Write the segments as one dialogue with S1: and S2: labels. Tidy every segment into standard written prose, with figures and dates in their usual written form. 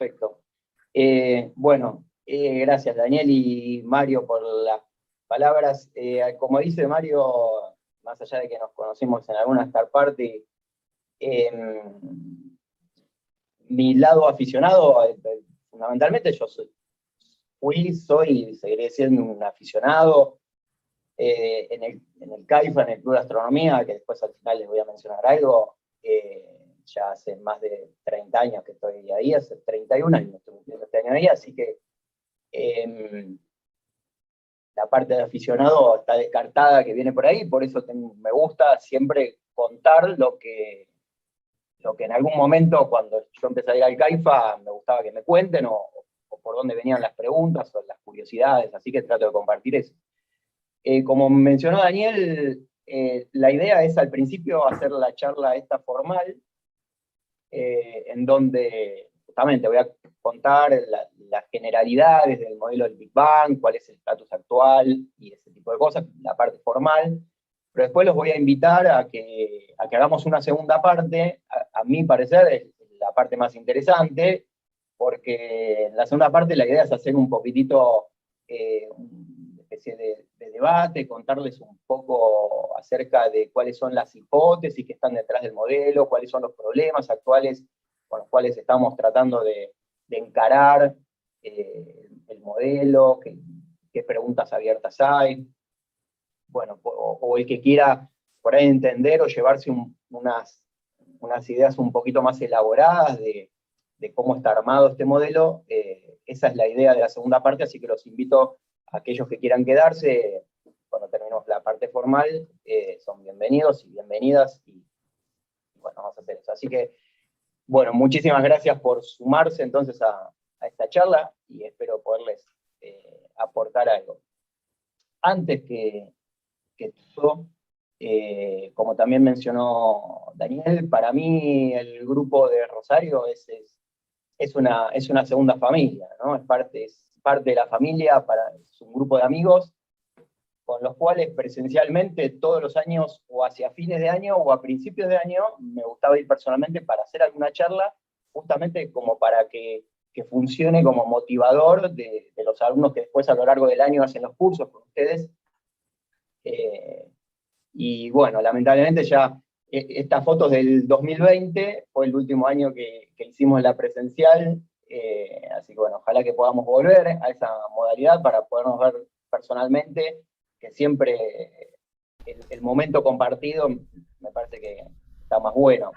S1: Perfecto. Bueno, gracias Daniel y Mario por las palabras. Como dice Mario, más allá de que nos conocimos en alguna Star Party, mi lado aficionado, fundamentalmente yo soy y seguiré siendo un aficionado en el CAIFA, en el Club de Astronomía, que después al final les voy a mencionar algo. Ya hace más de 30 años que estoy ahí, hace 31 años estoy cumpliendo este año ahí, así que la parte de aficionado está descartada que viene por ahí, por eso me gusta siempre contar lo que en algún momento, cuando yo empecé a ir al CAIFA, me gustaba que me cuenten, o por dónde venían las preguntas, o las curiosidades, así que trato de compartir eso. Como mencionó Daniel, la idea es al principio hacer la charla esta formal, en donde justamente voy a contar las generalidades del modelo del Big Bang, cuál es el estatus actual y ese tipo de cosas, la parte formal, pero después los voy a invitar a que hagamos una segunda parte, a mi parecer es la parte más interesante, porque en la segunda parte la idea es hacer un poquitito, una especie de debate, contarles un poco acerca de cuáles son las hipótesis que están detrás del modelo, cuáles son los problemas actuales con los cuales estamos tratando de encarar el modelo, qué preguntas abiertas hay. Bueno, o el que quiera por ahí entender o llevarse unas ideas un poquito más elaboradas de cómo está armado este modelo, esa es la idea de la segunda parte, así que los invito a aquellos que quieran quedarse, cuando terminemos la parte formal, son bienvenidos y bienvenidas, y bueno, vamos a hacer eso. Así que, bueno, muchísimas gracias por sumarse entonces a esta charla, y espero poderles aportar algo. Antes que todo, como también mencionó Daniel, para mí el grupo de Rosario es una segunda familia, ¿no? Es parte de la familia, es un grupo de amigos con los cuales presencialmente todos los años, o hacia fines de año o a principios de año, me gustaba ir personalmente para hacer alguna charla, justamente como para que funcione como motivador de los alumnos que después a lo largo del año hacen los cursos con ustedes. Y bueno, lamentablemente ya estas fotos del 2020 fue el último año que hicimos la presencial, así que bueno, ojalá que podamos volver a esa modalidad para podernos ver personalmente, que siempre el momento compartido me parece que está más bueno.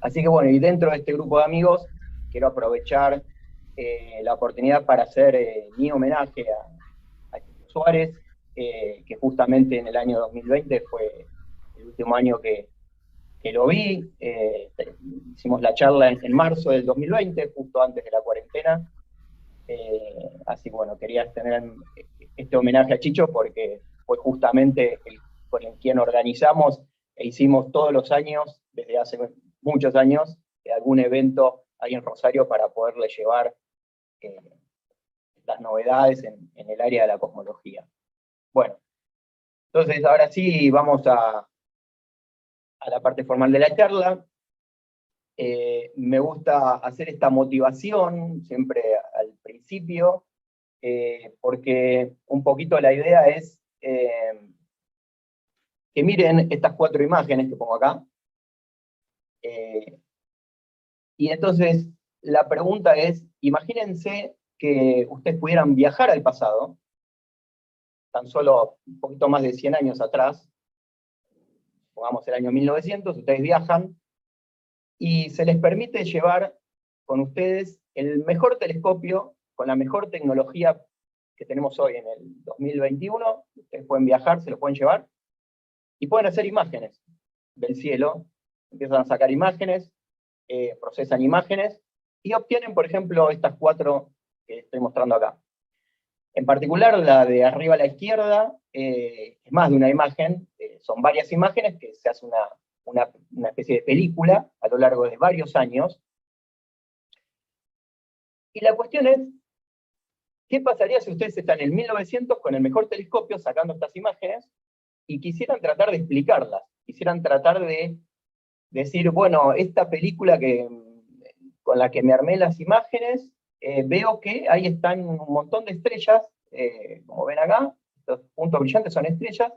S1: Así que bueno, y dentro de este grupo de amigos, quiero aprovechar la oportunidad para hacer mi homenaje a Suárez, que justamente en el año 2020 fue el último año que lo vi. Hicimos la charla en marzo del 2020, justo antes de la cuarentena. Así que bueno, quería tener este homenaje a Chicho porque fue justamente con el quien organizamos e hicimos todos los años, desde hace muchos años, algún evento ahí en Rosario para poderle llevar las novedades en el área de la cosmología. Bueno, entonces ahora sí vamos a la parte formal de la charla. Me gusta hacer esta motivación siempre al principio, porque un poquito la idea es que miren estas 4 imágenes que pongo acá. Y entonces la pregunta es, imagínense que ustedes pudieran viajar al pasado, tan solo un poquito más de 100 años atrás, pongamos el año 1900, ustedes viajan, y se les permite llevar con ustedes el mejor telescopio, con la mejor tecnología que tenemos hoy en el 2021, ustedes pueden viajar, se lo pueden llevar, y pueden hacer imágenes del cielo, empiezan a sacar imágenes, procesan imágenes, y obtienen, por ejemplo, estas 4 que estoy mostrando acá. En particular, la de arriba a la izquierda, es más de una imagen, son varias imágenes que se hace una especie de película a lo largo de varios años. Y la cuestión es, ¿qué pasaría si ustedes están en 1900 con el mejor telescopio sacando estas imágenes y quisieran tratar de explicarlas? Quisieran tratar de decir, bueno, esta película que con la que me armé las imágenes, veo que ahí están un montón de estrellas, como ven acá, estos puntos brillantes son estrellas,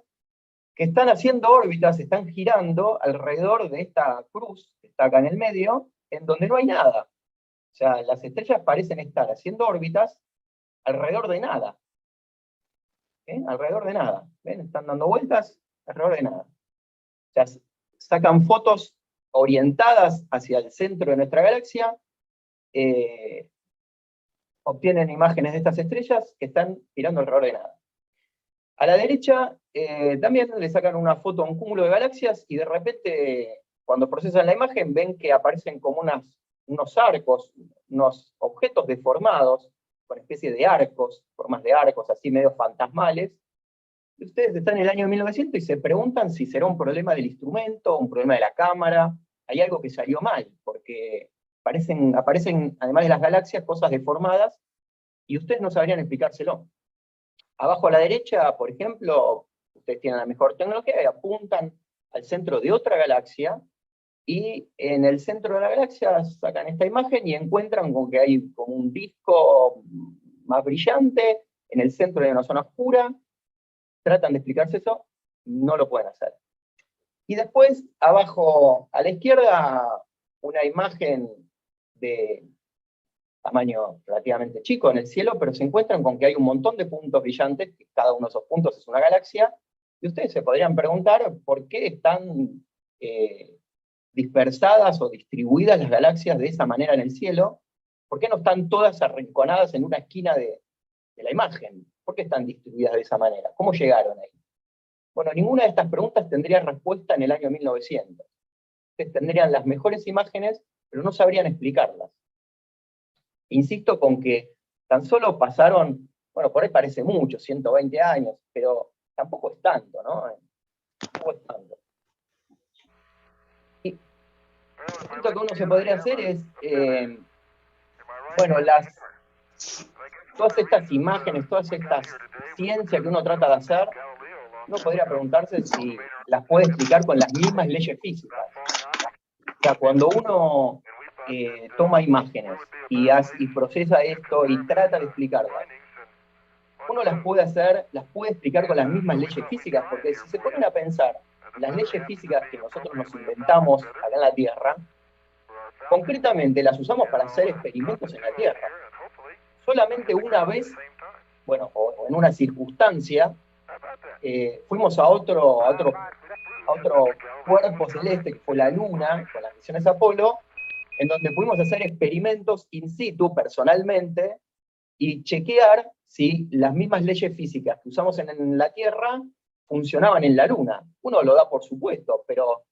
S1: que están haciendo órbitas, están girando alrededor de esta cruz que está acá en el medio, en donde no hay nada. O sea, las estrellas parecen estar haciendo órbitas alrededor de nada. Alrededor de nada. ¿Ven? Están dando vueltas alrededor de nada. O sea, sacan fotos orientadas hacia el centro de nuestra galaxia, obtienen imágenes de estas estrellas que están girando alrededor de nada. A la derecha también le sacan una foto a un cúmulo de galaxias y de repente, cuando procesan la imagen, ven que aparecen como unos arcos, unos objetos deformados, con especie de arcos, formas de arcos así medio fantasmales. Y ustedes están en el año 1900 y se preguntan si será un problema del instrumento, un problema de la cámara, hay algo que salió mal, porque aparecen, además de las galaxias, cosas deformadas, y ustedes no sabrían explicárselo. Abajo a la derecha, por ejemplo, ustedes tienen la mejor tecnología y apuntan al centro de otra galaxia, y en el centro de la galaxia sacan esta imagen y encuentran con que hay como un disco más brillante, en el centro hay una zona oscura, tratan de explicarse eso, no lo pueden hacer. Y después, abajo a la izquierda, una imagen de tamaño relativamente chico en el cielo, pero se encuentran con que hay un montón de puntos brillantes, que cada uno de esos puntos es una galaxia, y ustedes se podrían preguntar por qué están dispersadas o distribuidas las galaxias de esa manera en el cielo, por qué no están todas arrinconadas en una esquina de la imagen, por qué están distribuidas de esa manera, cómo llegaron ahí. Bueno, ninguna de estas preguntas tendría respuesta en el año 1900. Ustedes tendrían las mejores imágenes, pero no sabrían explicarlas. Insisto con que tan solo pasaron, bueno, por ahí parece mucho, 120 años, pero tampoco es tanto, ¿no? Tampoco es tanto. Y el punto que uno se podría hacer es, bueno, todas estas imágenes, todas estas ciencias que uno trata de hacer, uno podría preguntarse si las puede explicar con las mismas leyes físicas. O sea, cuando uno toma imágenes y procesa esto y trata de explicarlas, uno las puede explicar con las mismas leyes físicas, porque si se ponen a pensar las leyes físicas que nosotros nos inventamos acá en la Tierra, concretamente las usamos para hacer experimentos en la Tierra. Solamente una vez, bueno, o en una circunstancia, fuimos a otro cuerpo celeste, que fue la Luna, con las misiones Apolo, en donde pudimos hacer experimentos in situ, personalmente, y chequear si las mismas leyes físicas que usamos en la Tierra funcionaban en la Luna. Uno lo da por supuesto, pero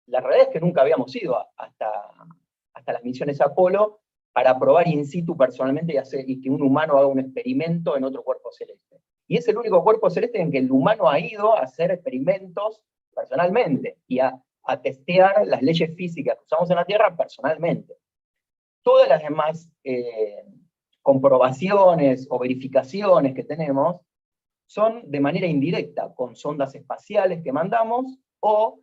S1: la realidad es que nunca habíamos ido hasta las misiones Apolo para probar in situ personalmente y que un humano haga un experimento en otro cuerpo celeste. Y es el único cuerpo celeste en que el humano ha ido a hacer experimentos personalmente y a testear las leyes físicas que usamos en la Tierra personalmente. Todas las demás comprobaciones o verificaciones que tenemos son de manera indirecta, con sondas espaciales que mandamos, o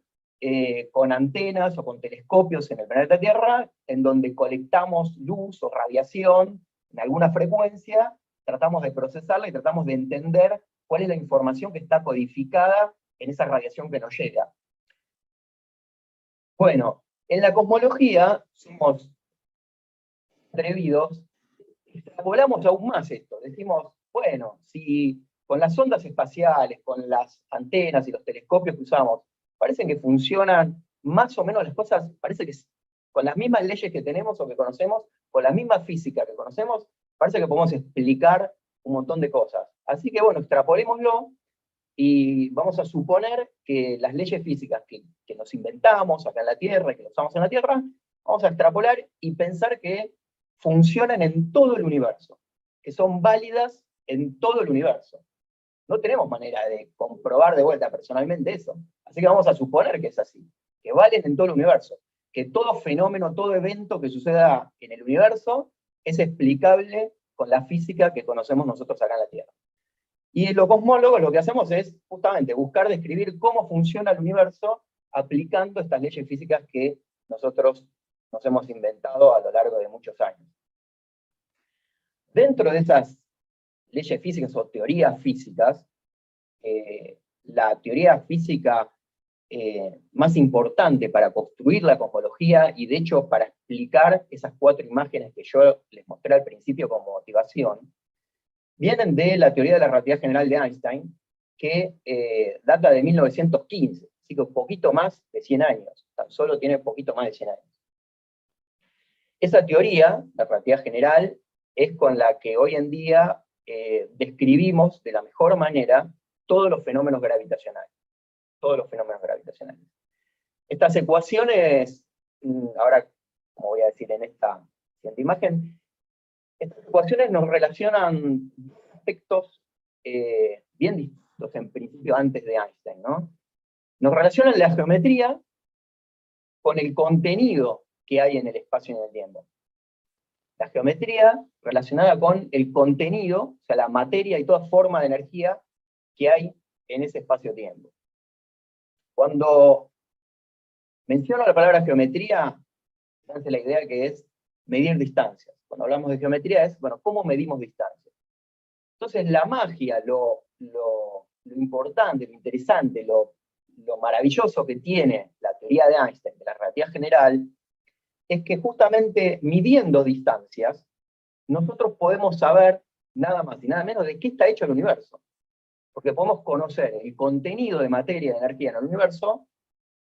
S1: con antenas o con telescopios en el planeta Tierra, en donde colectamos luz o radiación en alguna frecuencia, tratamos de procesarla y tratamos de entender cuál es la información que está codificada en esa radiación que nos llega. Bueno, en la cosmología somos atrevidos, extrapolamos aún más esto. Decimos, bueno, si con las ondas espaciales, con las antenas y los telescopios que usamos, parecen que funcionan más o menos las cosas, parece que con las mismas leyes que tenemos o que conocemos, con la misma física que conocemos, parece que podemos explicar un montón de cosas. Así que bueno, extrapolémoslo y vamos a suponer que las leyes físicas que nos inventamos acá en la Tierra y que usamos en la Tierra, vamos a extrapolar y pensar que funcionan en todo el universo, que son válidas en todo el universo. No tenemos manera de comprobar de vuelta personalmente eso. Así que vamos a suponer que es así, que valen en todo el universo, que todo fenómeno, todo evento que suceda en el universo es explicable con la física que conocemos nosotros acá en la Tierra. Y los cosmólogos lo que hacemos es justamente buscar describir cómo funciona el universo aplicando estas leyes físicas que nosotros nos hemos inventado a lo largo de muchos años. Dentro de esas leyes físicas o teorías físicas, la teoría física más importante para construir la cosmología, y de hecho para explicar esas 4 imágenes que yo les mostré al principio como motivación, vienen de la teoría de la relatividad general de Einstein, que data de 1915, así que un poquito más de 100 años, tan solo tiene un poquito más de 100 años. Esa teoría, la relatividad general, es con la que hoy en día describimos de la mejor manera todos los fenómenos gravitacionales. Todos los fenómenos gravitacionales. Estas ecuaciones, ahora, como voy a decir en esta siguiente imagen, estas ecuaciones nos relacionan aspectos bien distintos, en principio, antes de Einstein, ¿no? Nos relacionan la geometría con el contenido que hay en el espacio y en el tiempo. La geometría relacionada con el contenido, o sea, la materia y toda forma de energía que hay en ese espacio-tiempo. Cuando menciono la palabra geometría, fíjense la idea que es medir distancias. Cuando hablamos de geometría es, bueno, ¿cómo medimos distancias? Entonces la magia, lo importante, lo interesante, lo maravilloso que tiene la teoría de Einstein, de la relatividad general, es que justamente midiendo distancias, nosotros podemos saber nada más y nada menos de qué está hecho el universo. Porque podemos conocer el contenido de materia y de energía en el universo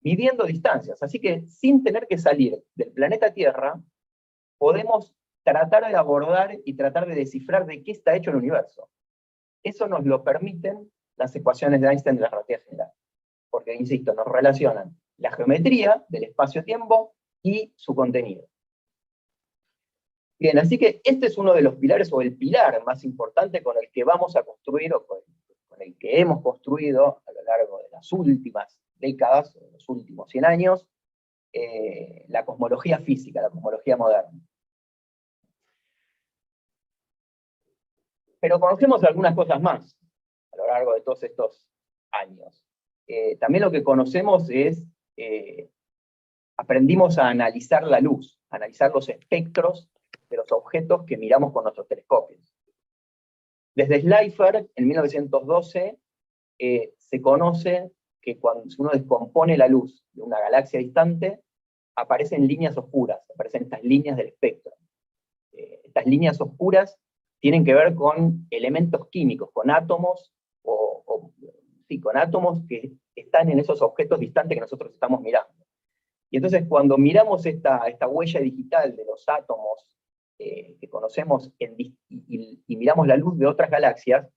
S1: midiendo distancias. Así que sin tener que salir del planeta Tierra, podemos tratar de abordar y tratar de descifrar de qué está hecho el universo. Eso nos lo permiten las ecuaciones de Einstein de la relatividad general. Porque, insisto, nos relacionan la geometría del espacio-tiempo y su contenido. Bien, así que este es uno de los pilares, o el pilar más importante con el que vamos a construir, o con el que hemos construido a lo largo de las últimas décadas, de los últimos 100 años, la cosmología física, la cosmología moderna. Pero conocemos algunas cosas más a lo largo de todos estos años. También lo que conocemos es, aprendimos a analizar la luz, a analizar los espectros de los objetos que miramos con nuestros telescopios. Desde Schleifer, en 1912, se conoce que cuando uno descompone la luz de una galaxia distante, aparecen líneas oscuras, aparecen estas líneas del espectro. Estas líneas oscuras tienen que ver con elementos químicos, con átomos, sí, con átomos que están en esos objetos distantes que nosotros estamos mirando. Y entonces cuando miramos esta huella digital de los átomos que conocemos y miramos la luz de otras galaxias,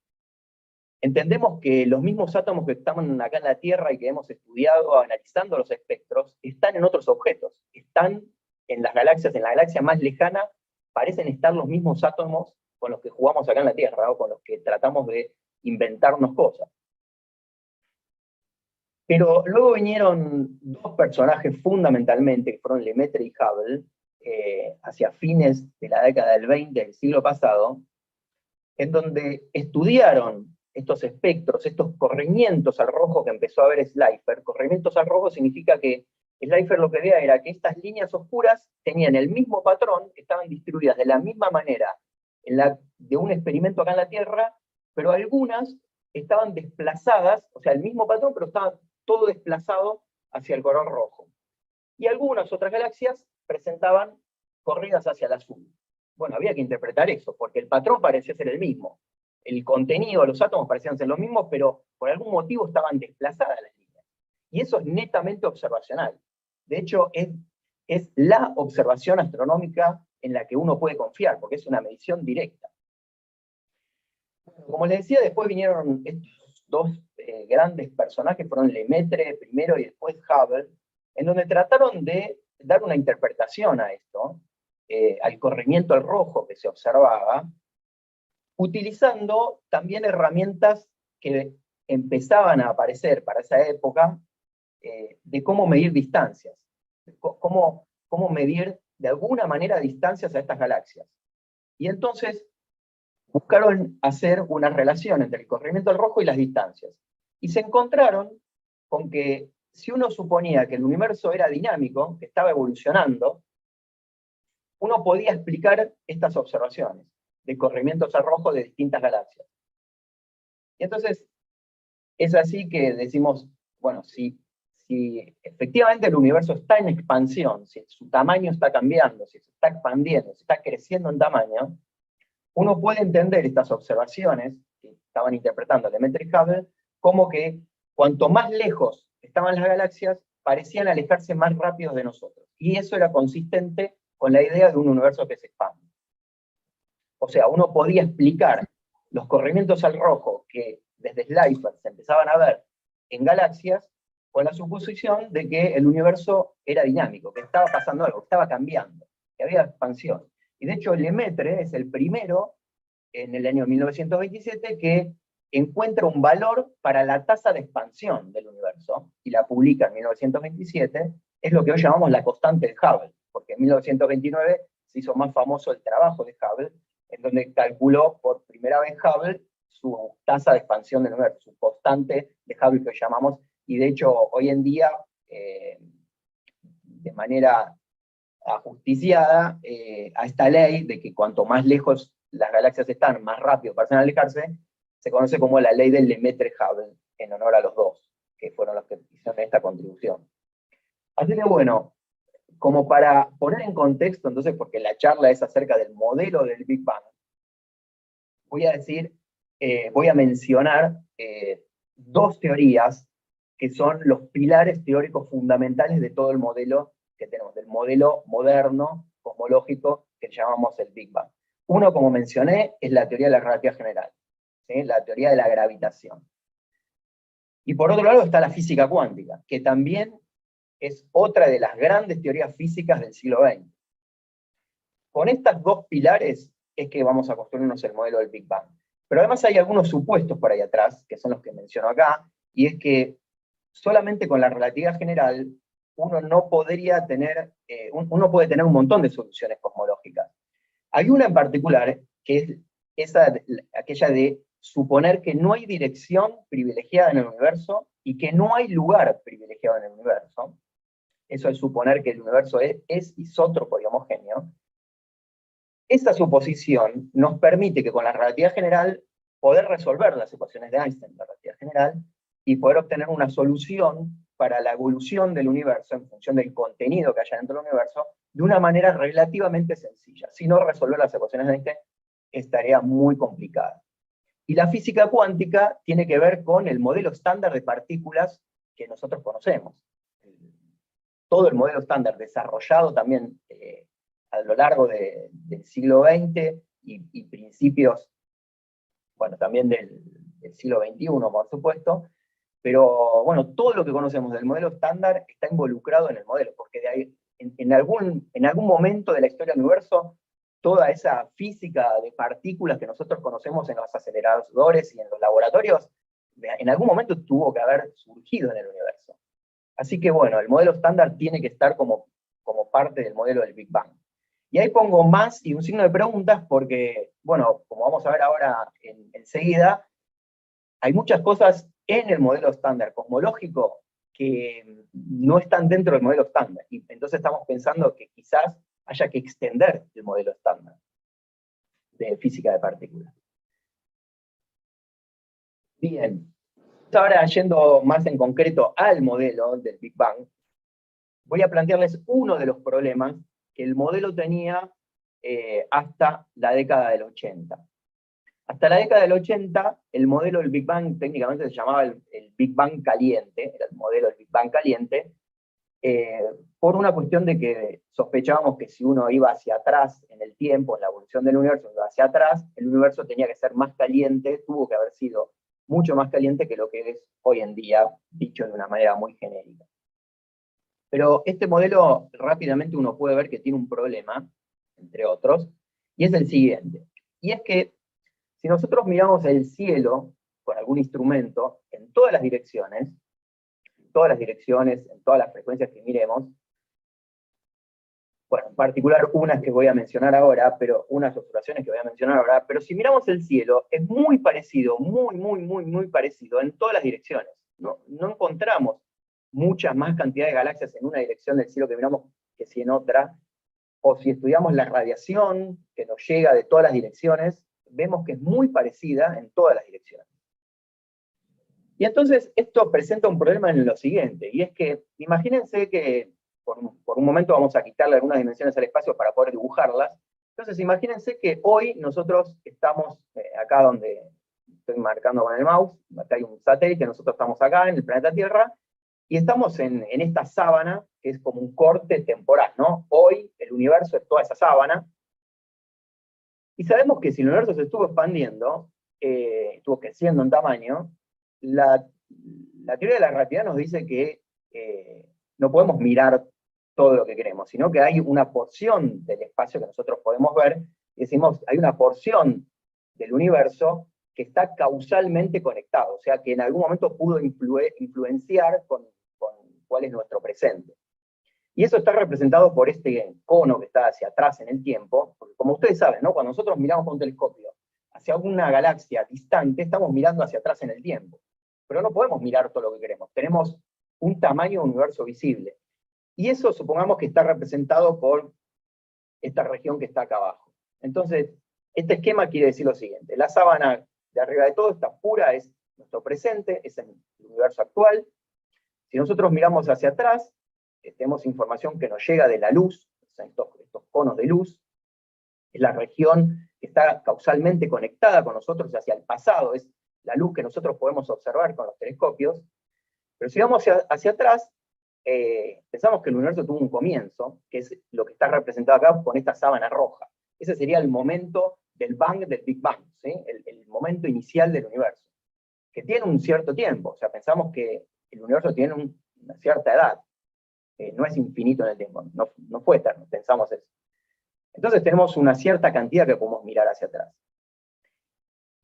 S1: entendemos que los mismos átomos que están acá en la Tierra y que hemos estudiado analizando los espectros, están en otros objetos, están en las galaxias, en la galaxia más lejana, parecen estar los mismos átomos con los que jugamos acá en la Tierra, o con los que tratamos de inventarnos cosas. Pero luego vinieron 2 personajes fundamentalmente, que fueron Lemaitre y Hubble, hacia fines de la década del 20 del siglo pasado, en donde estudiaron estos espectros, estos corrimientos al rojo que empezó a ver Schleifer. Corrimientos al rojo significa que Schleifer lo que veía era que estas líneas oscuras tenían el mismo patrón, estaban distribuidas de la misma manera de un experimento acá en la Tierra, pero algunas estaban desplazadas, o sea, el mismo patrón, pero estaba todo desplazado hacia el color rojo. Y algunas otras galaxias presentaban corridas hacia el azul. Bueno, había que interpretar eso, porque el patrón parecía ser el mismo. El contenido de los átomos parecían ser los mismos, pero por algún motivo estaban desplazadas las líneas. Y eso es netamente observacional. De hecho, es la observación astronómica en la que uno puede confiar, porque es una medición directa. Como les decía, después vinieron estos 2 grandes personajes, fueron Lemaitre primero y después Hubble, en donde trataron de dar una interpretación a esto, al corrimiento al rojo que se observaba, utilizando también herramientas que empezaban a aparecer para esa época, de cómo medir distancias, cómo medir de alguna manera distancias a estas galaxias. Y entonces buscaron hacer una relación entre el corrimiento al rojo y las distancias. Y se encontraron con que si uno suponía que el universo era dinámico, que estaba evolucionando, uno podía explicar estas observaciones de corrimientos al rojo de distintas galaxias. Y entonces, es así que decimos, bueno, si efectivamente el universo está en expansión, si su tamaño está cambiando, si se está expandiendo, si está creciendo en tamaño, uno puede entender estas observaciones que estaban interpretando Lemaitre y Hubble como que cuanto más lejos estaban las galaxias, parecían alejarse más rápido de nosotros. Y eso era consistente con la idea de un universo que se expande. O sea, uno podía explicar los corrimientos al rojo que desde Schleifer se empezaban a ver en galaxias con la suposición de que el universo era dinámico, que estaba pasando algo, que estaba cambiando, que había expansión. Y de hecho Lemaitre es el primero, en el año 1927, que encuentra un valor para la tasa de expansión del universo, y la publica en 1927, es lo que hoy llamamos la constante de Hubble, porque en 1929 se hizo más famoso el trabajo de Hubble, en donde calculó por primera vez Hubble su tasa de expansión del universo, su constante de Hubble que hoy llamamos, y de hecho hoy en día, de manera ajusticiada, a esta ley de que cuanto más lejos las galaxias están, más rápido parecen alejarse, se conoce como la ley del Lemaitre-Hubble, en honor a los dos, que fueron los que hicieron esta contribución. Así que bueno, como para poner en contexto, entonces, porque la charla es acerca del modelo del Big Bang, voy a mencionar dos teorías que son los pilares teóricos fundamentales de todo el modelo que tenemos, del modelo moderno, cosmológico, que llamamos el Big Bang. Uno, como mencioné, es la teoría de la relatividad general, ¿sí? La teoría de la gravitación. Y por otro lado está la física cuántica, que también es otra de las grandes teorías físicas del siglo XX. Con estos dos pilares es que vamos a construirnos el modelo del Big Bang. Pero además hay algunos supuestos por ahí atrás, que son los que menciono acá, y es que solamente con la relatividad general uno no podría tener, uno puede tener un montón de soluciones cosmológicas. Hay una en particular, que es aquella de suponer que no hay dirección privilegiada en el universo y que no hay lugar privilegiado en el universo. Eso es suponer que el universo es isótropo y homogéneo. Esta suposición nos permite que con la relatividad general poder resolver las ecuaciones de Einstein, la relatividad general, y poder obtener una solución para la evolución del universo en función del contenido que haya dentro del universo, de una manera relativamente sencilla. Si no resolver las ecuaciones de Einstein, es tarea muy complicada. Y la física cuántica tiene que ver con el modelo estándar de partículas que nosotros conocemos. Todo el modelo estándar desarrollado también a lo largo del siglo XX y principios, bueno, también del siglo XXI, por supuesto, pero bueno, todo lo que conocemos del modelo estándar está involucrado en el modelo, porque de ahí, en algún momento de la historia del universo, toda esa física de partículas que nosotros conocemos en los aceleradores y en los laboratorios, en algún momento tuvo que haber surgido en el universo. Así que bueno, el modelo estándar tiene que estar como parte del modelo del Big Bang. Y ahí pongo más y un signo de preguntas porque, bueno, como vamos a ver ahora enseguida, hay muchas cosas en el modelo estándar cosmológico que no están dentro del modelo estándar. Y entonces estamos pensando que quizás haya que extender el modelo estándar de física de partículas. Bien, ahora yendo más en concreto al modelo del Big Bang, voy a plantearles uno de los problemas que el modelo tenía hasta la década del 80. Hasta la década del 80, el modelo del Big Bang técnicamente se llamaba el Big Bang caliente, era el modelo del Big Bang caliente, por una cuestión de que sospechábamos que si uno iba hacia atrás en el tiempo, en la evolución del universo, iba hacia atrás, el universo tenía que ser más caliente, tuvo que haber sido mucho más caliente que lo que es hoy en día, dicho de una manera muy genérica. Pero este modelo rápidamente uno puede ver que tiene un problema, entre otros, y es el siguiente. Y es que si nosotros miramos el cielo con algún instrumento en todas las direcciones, en todas las frecuencias que miremos, bueno, en particular unas que voy a mencionar ahora, pero unas observaciones que voy a mencionar ahora, pero si miramos el cielo, es muy parecido, muy parecido en todas las direcciones. No encontramos muchas más cantidades de galaxias en una dirección del cielo que miramos que si en otra. o si estudiamos la radiación que nos llega de todas las direcciones, vemos que es muy parecida en todas las direcciones. Y entonces esto presenta un problema en lo siguiente, y es que imagínense que por un momento vamos a quitarle algunas dimensiones al espacio para poder dibujarlas. Entonces imagínense que hoy nosotros estamos acá donde estoy marcando con el mouse, acá hay un satélite, nosotros estamos acá en el planeta Tierra, y estamos en esta sábana, que es como un corte temporal, ¿no? Hoy el universo es toda esa sábana, y sabemos que si el universo se estuvo expandiendo, estuvo creciendo en tamaño, la teoría de la relatividad nos dice que no podemos mirar todo lo que queremos, sino que hay una porción del espacio que nosotros podemos ver, y decimos, hay una porción del universo que está causalmente conectado, o sea, que en algún momento pudo influenciar con cuál es nuestro presente. Y eso está representado por este cono que está hacia atrás en el tiempo, porque como ustedes saben, ¿no? Cuando nosotros miramos con un telescopio hacia una galaxia distante, estamos mirando hacia atrás en el tiempo. Pero no podemos mirar todo lo que queremos. Tenemos un tamaño de universo visible. Y eso supongamos que está representado por esta región que está acá abajo. Entonces, este esquema quiere decir lo siguiente. La sábana de arriba de todo, esta pura, es nuestro presente, es el universo actual. Si nosotros miramos hacia atrás, tenemos información que nos llega de la luz, o sea, estos conos de luz, es la región que está causalmente conectada con nosotros hacia el pasado, es la luz que nosotros podemos observar con los telescopios. Pero si vamos hacia atrás, pensamos que el universo tuvo un comienzo, que es lo que está representado acá con esta sábana roja. Ese sería el momento del Bang, del Big Bang, ¿sí? El momento inicial del universo, que tiene un cierto tiempo. O sea, pensamos que el universo tiene una cierta edad, no es infinito en el tiempo, no fue eterno, pensamos eso. Entonces tenemos una cierta cantidad que podemos mirar hacia atrás.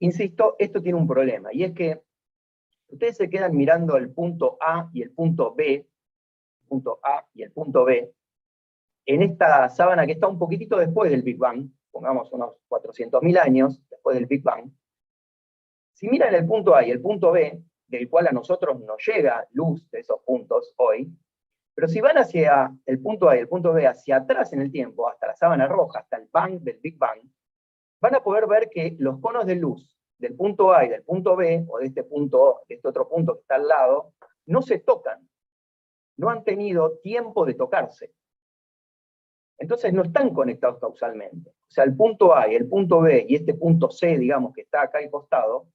S1: Insisto, esto tiene un problema, y es que ustedes se quedan mirando el punto A y el punto B, en esta sábana que está un poquitito después del Big Bang, pongamos unos 400.000 años después del Big Bang. Si miran el punto A y el punto B, del cual a nosotros nos llega luz de esos puntos hoy, pero si van hacia el punto A y el punto B, hacia atrás en el tiempo, hasta la sábana roja, hasta el Bang del Big Bang, van a poder ver que los conos de luz del punto A y del punto B, o de este otro punto que está al lado, no se tocan, no han tenido tiempo de tocarse. Entonces no están conectados causalmente. O sea, el punto A y el punto B, y este punto C, digamos, que está acá al costado,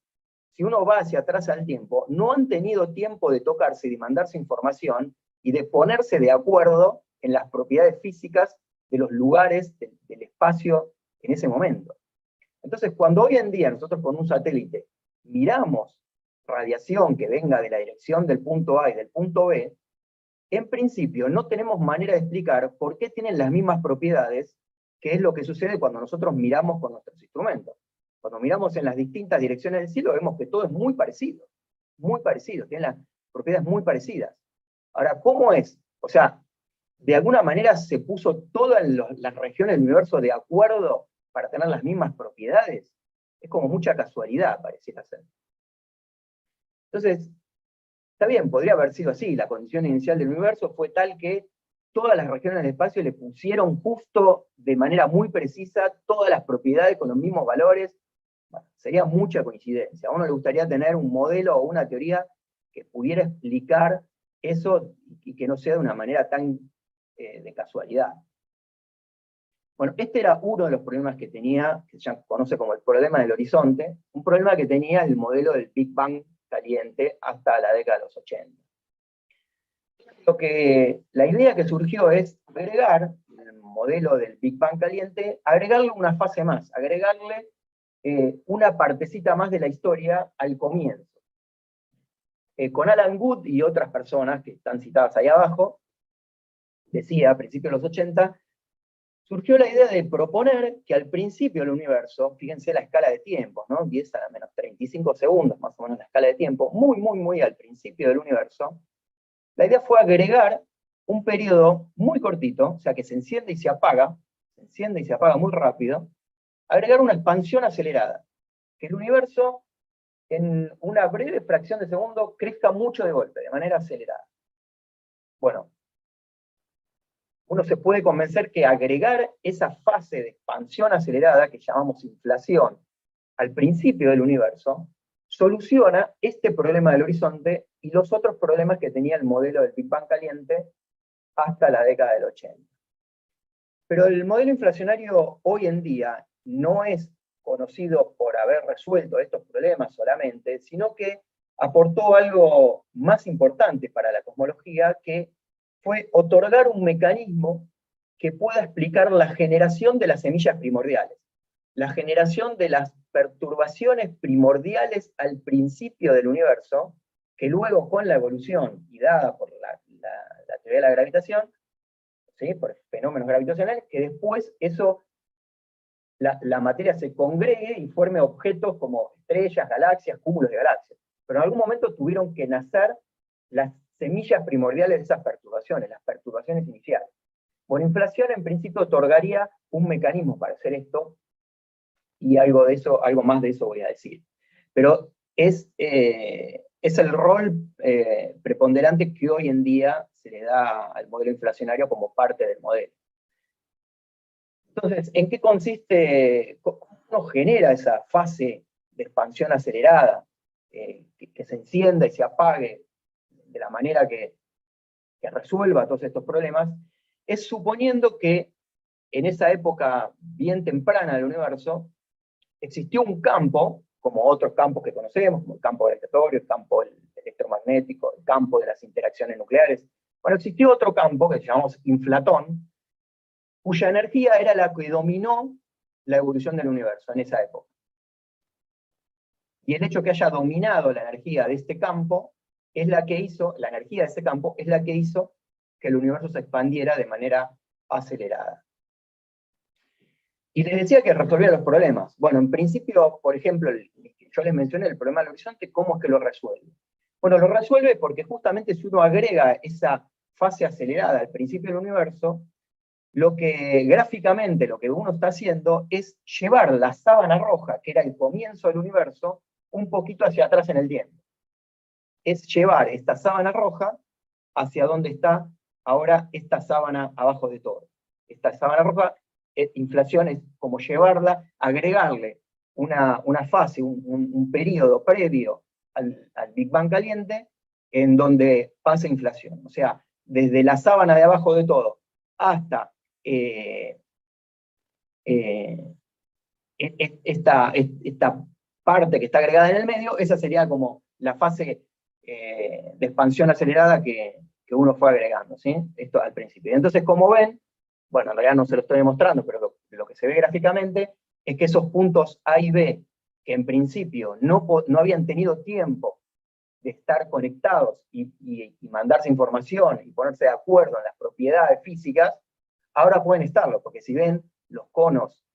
S1: si uno va hacia atrás al tiempo, no han tenido tiempo de tocarse y de mandarse información, y de ponerse de acuerdo en las propiedades físicas de los lugares del espacio en ese momento. Entonces, cuando hoy en día nosotros con un satélite miramos radiación que venga de la dirección del punto A y del punto B, en principio no tenemos manera de explicar por qué tienen las mismas propiedades, que es lo que sucede cuando nosotros miramos con nuestros instrumentos. Cuando miramos en las distintas direcciones del cielo, vemos que todo es muy parecido, tienen las propiedades muy parecidas. Ahora, ¿cómo es? O sea, de alguna manera se puso todas las regiones del universo de acuerdo para tener las mismas propiedades. Es como mucha casualidad, pareciera ser. Entonces, está bien, podría haber sido así. La condición inicial del universo fue tal que todas las regiones del espacio le pusieron justo de manera muy precisa todas las propiedades con los mismos valores. Bueno, sería mucha coincidencia. A uno le gustaría tener un modelo o una teoría que pudiera explicar eso y que no sea de una manera tan de casualidad. Bueno, este era uno de los problemas que tenía, que se conoce como el problema del horizonte, un problema que tenía el modelo del Big Bang caliente hasta la década de los 80. La idea que surgió es agregar el modelo del Big Bang caliente, agregarle una fase más, agregarle una partecita más de la historia al comienzo. Con Alan Guth y otras personas que están citadas ahí abajo, decía a principios de los 80, surgió la idea de proponer que al principio del universo, fíjense la escala de tiempos, ¿no? 10 a la menos 35 segundos, más o menos la escala de tiempo, muy al principio del universo, la idea fue agregar un periodo muy cortito, o sea que se enciende y se apaga muy rápido, agregar una expansión acelerada, que el universo en una breve fracción de segundo crezca mucho de golpe, de manera acelerada. Bueno, uno se puede convencer que agregar esa fase de expansión acelerada, que llamamos inflación, al principio del universo, soluciona este problema del horizonte y los otros problemas que tenía el modelo del Big Bang caliente hasta la década del 80. Pero el modelo inflacionario hoy en día no es conocido por haber resuelto estos problemas solamente, sino que aportó algo más importante para la cosmología, que fue otorgar un mecanismo que pueda explicar la generación de las semillas primordiales, la generación de las perturbaciones primordiales al principio del universo, que luego con la evolución y dada por la teoría de la gravitación, ¿sí?, por fenómenos gravitacionales, que después eso, la materia se congregue y forme objetos como estrellas, galaxias, cúmulos de galaxias. Pero en algún momento tuvieron que nacer las semillas primordiales de esas perturbaciones, las perturbaciones iniciales. Bueno, inflación en principio otorgaría un mecanismo para hacer esto, y algo más de eso voy a decir. Pero es el rol preponderante que hoy en día se le da al modelo inflacionario como parte del modelo. Entonces, ¿en qué consiste, cómo genera esa fase de expansión acelerada, que se encienda y se apague de la manera que resuelva todos estos problemas? Es suponiendo que en esa época bien temprana del universo existió un campo, como otros campos que conocemos, como el campo gravitatorio, el campo electromagnético, el campo de las interacciones nucleares. Bueno, existió otro campo que llamamos inflatón, cuya energía era la que dominó la evolución del universo en esa época. Y el hecho que haya dominado la energía de este campo es la que hizo, la energía de ese campo es la que hizo que el universo se expandiera de manera acelerada. Y les decía que resolvía los problemas. Bueno, en principio, por ejemplo, yo les mencioné el problema del horizonte, ¿cómo es que lo resuelve? Bueno, lo resuelve porque justamente si uno agrega esa fase acelerada al principio del universo, gráficamente lo que uno está haciendo es llevar la sábana roja, que era el comienzo del universo, un poquito hacia atrás en el tiempo. Es llevar esta sábana roja hacia donde está ahora esta sábana abajo de todo. Esta sábana roja, inflación, es como llevarla, agregarle una fase, un periodo previo al Big Bang caliente, en donde pasa inflación. O sea, desde la sábana de abajo de todo hasta esta parte que está agregada en el medio, esa sería como la fase de expansión acelerada que uno fue agregando, ¿sí? Esto al principio. Entonces, como ven, bueno, en realidad no se lo estoy demostrando, pero lo que se ve gráficamente es que esos puntos A y B, que en principio no habían tenido tiempo de estar conectados y mandarse información y ponerse de acuerdo en las propiedades físicas, ahora pueden estarlo, porque si ven los conos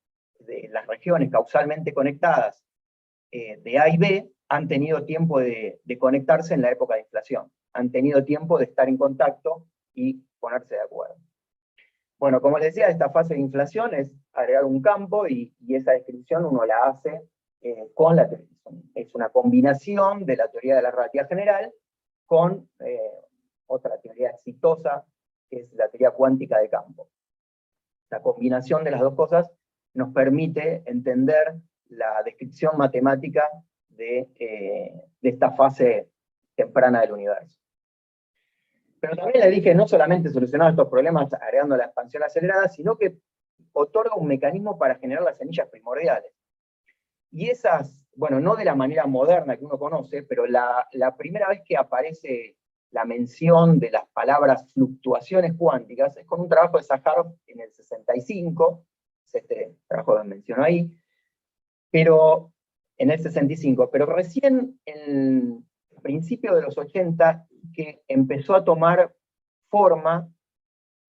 S1: de las regiones causalmente conectadas de A y B, han tenido tiempo de conectarse en la época de inflación, han tenido tiempo de estar en contacto y ponerse de acuerdo. Bueno, como les decía, esta fase de inflación es agregar un campo, y esa descripción uno la hace con la teoría. Es una combinación de la teoría de la relatividad general con otra teoría exitosa, que es la teoría cuántica de campo. La combinación de las dos cosas nos permite entender la descripción matemática de esta fase temprana del universo. Pero también le dije, no solamente solucionar estos problemas agregando la expansión acelerada, sino que otorga un mecanismo para generar las semillas primordiales. Y esas, bueno, no de la manera moderna que uno conoce, pero la primera vez que aparece la mención de las palabras fluctuaciones cuánticas es con un trabajo de Zaharov en el 65, es este trabajo que menciono ahí, pero en el 65, pero recién en el principio de los 80 que empezó a tomar forma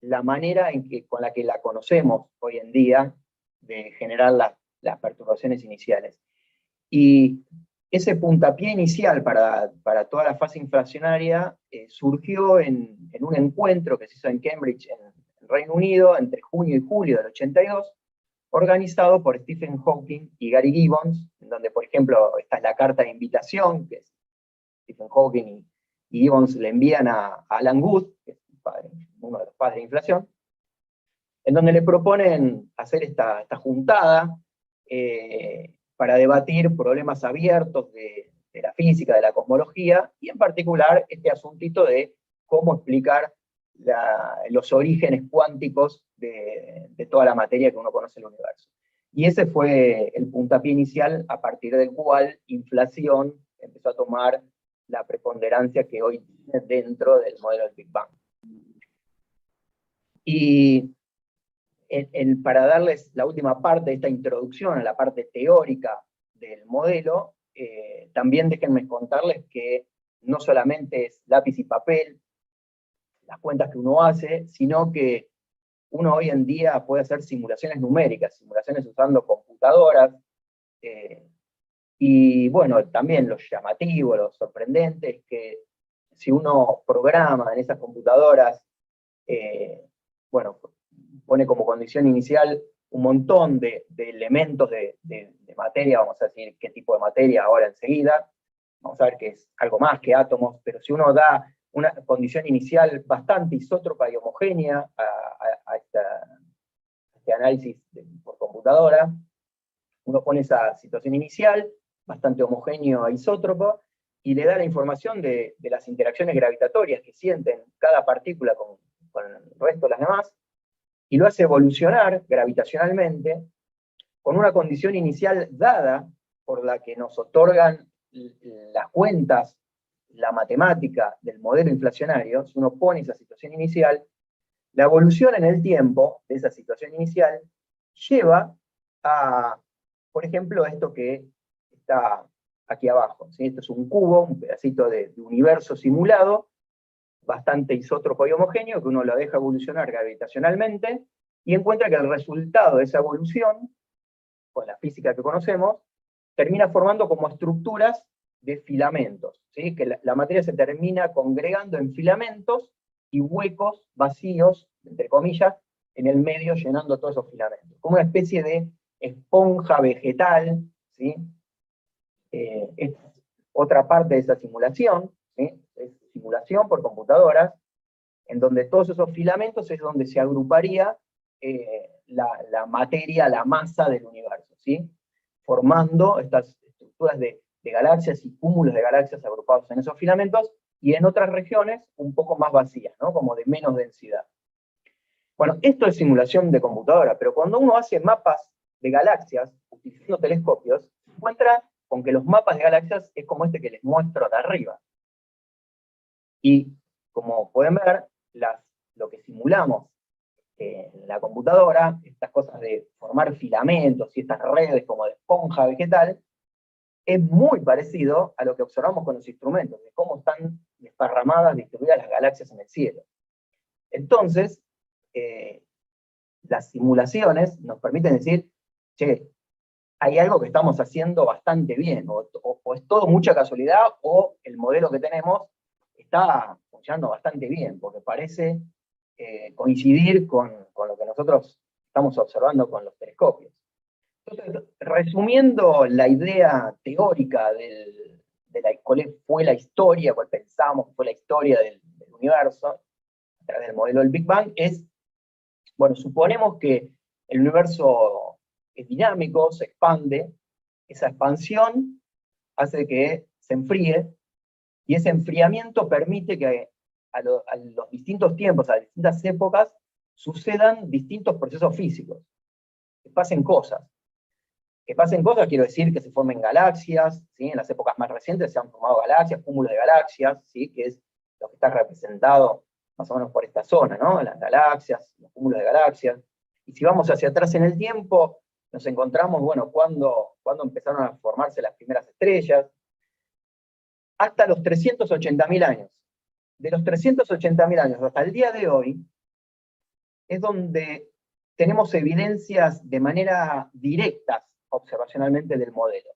S1: la manera con la que la conocemos hoy en día de generar las perturbaciones iniciales. Y ese puntapié inicial para toda la fase inflacionaria surgió en un encuentro que se hizo en Cambridge, en Reino Unido, entre junio y julio del 82, organizado por Stephen Hawking y Gary Gibbons, en donde, por ejemplo, esta es la carta de invitación, que es Stephen Hawking y Gibbons le envían a Alan Guth, que es uno de los padres de inflación, en donde le proponen hacer esta juntada para debatir problemas abiertos de la física, de la cosmología, y en particular este asuntito de cómo explicar los orígenes cuánticos de toda la materia que uno conoce en el universo. Y ese fue el puntapié inicial a partir del cual inflación empezó a tomar la preponderancia que hoy tiene dentro del modelo del Big Bang. Y para darles la última parte de esta introducción a la parte teórica del modelo, también déjenme contarles que no solamente es lápiz y papel, las cuentas que uno hace, sino que uno hoy en día puede hacer simulaciones numéricas, simulaciones usando computadoras, y bueno, también lo llamativo, lo sorprendente es que si uno programa en esas computadoras, bueno, pone como condición inicial un montón de elementos de materia, vamos a decir qué tipo de materia ahora enseguida, vamos a ver que es algo más que átomos, pero si uno da una condición inicial bastante isótropa y homogénea a este análisis por computadora, uno pone esa situación inicial, bastante homogéneo e isótropo, y le da la información de las interacciones gravitatorias que sienten cada partícula con el resto de las demás, y lo hace evolucionar gravitacionalmente con una condición inicial dada por la que nos otorgan las cuentas, la matemática del modelo inflacionario. Si uno pone esa situación inicial, la evolución en el tiempo de esa situación inicial lleva a, por ejemplo, esto que está aquí abajo, ¿sí? Esto es un cubo, un pedacito de universo simulado, bastante isótropo y homogéneo, que uno lo deja evolucionar gravitacionalmente, y encuentra que el resultado de esa evolución, con la física que conocemos, termina formando como estructuras de filamentos, ¿sí? Que la materia se termina congregando en filamentos y huecos vacíos, entre comillas, en el medio llenando todos esos filamentos, como una especie de esponja vegetal, ¿sí? Es otra parte de esa simulación, ¿sí? Es simulación por computadoras, en donde todos esos filamentos es donde se agruparía la materia, la masa del universo, ¿sí? Formando estas estructuras de galaxias y cúmulos de galaxias agrupados en esos filamentos, y en otras regiones un poco más vacías, ¿no? Como de menos densidad. Bueno, esto es simulación de computadora, pero cuando uno hace mapas de galaxias utilizando telescopios, se encuentra con que los mapas de galaxias es como este que les muestro de arriba. Y como pueden ver, lo que simulamos en la computadora, estas cosas de formar filamentos y estas redes como de esponja vegetal, es muy parecido a lo que observamos con los instrumentos, de cómo están desparramadas, distribuidas las galaxias en el cielo. Entonces, las simulaciones nos permiten decir, che, hay algo que estamos haciendo bastante bien, o es todo mucha casualidad, o el modelo que tenemos está funcionando bastante bien, porque parece coincidir con lo que nosotros estamos observando con los telescopios. Entonces, resumiendo la idea teórica de cuál fue la historia, cuál pensamos que fue la historia del universo, a través del modelo del Big Bang, es, bueno, suponemos que el universo es dinámico, se expande, esa expansión hace que se enfríe, y ese enfriamiento permite que a los distintos tiempos, a las distintas épocas, sucedan distintos procesos físicos, que pasen cosas. Que pasen cosas, quiero decir que se formen galaxias, ¿sí? En las épocas más recientes se han formado galaxias, cúmulos de galaxias, ¿sí? Que es lo que está representado más o menos por esta zona, ¿no? Las galaxias, los cúmulos de galaxias. Y si vamos hacia atrás en el tiempo, nos encontramos, bueno, cuando empezaron a formarse las primeras estrellas, hasta los 380.000 años. De los 380.000 años hasta el día de hoy, es donde tenemos evidencias de manera directa, observacionalmente, del modelo.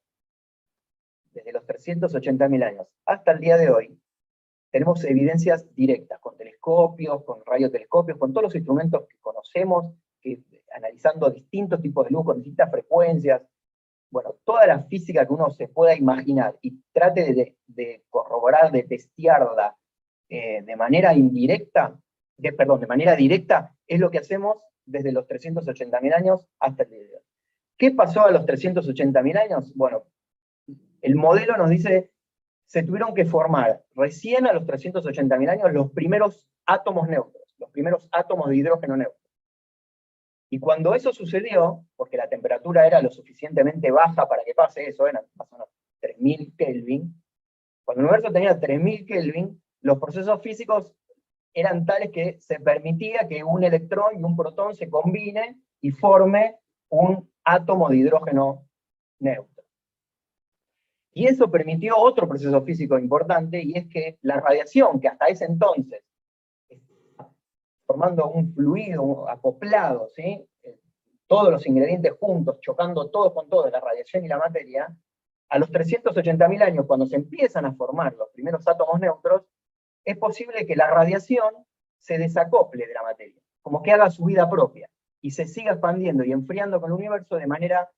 S1: Desde los 380.000 años hasta el día de hoy, tenemos evidencias directas, con telescopios, con radiotelescopios, con todos los instrumentos que conocemos, analizando distintos tipos de luz, con distintas frecuencias, bueno, toda la física que uno se pueda imaginar, y trate de corroborar, de testearla de manera indirecta, de manera directa, es lo que hacemos desde los 380.000 años hasta el día de hoy. ¿Qué pasó a los 380.000 años? Bueno, el modelo nos dice, se tuvieron que formar recién a los 380.000 años los primeros átomos neutros, los primeros átomos de hidrógeno neutro. Y cuando eso sucedió, porque la temperatura era lo suficientemente baja para que pase eso, eran más o menos 3.000 Kelvin, cuando el universo tenía 3.000 Kelvin, los procesos físicos eran tales que se permitía que un electrón y un protón se combinen y forme un átomo de hidrógeno neutro. Y eso permitió otro proceso físico importante, y es que la radiación, que hasta ese entonces formando un fluido acoplado, ¿sí? Todos los ingredientes juntos, chocando todos con todos, la radiación y la materia, a los 380.000 años, cuando se empiezan a formar los primeros átomos neutros, es posible que la radiación se desacople de la materia, como que haga su vida propia, y se siga expandiendo y enfriando con el universo de manera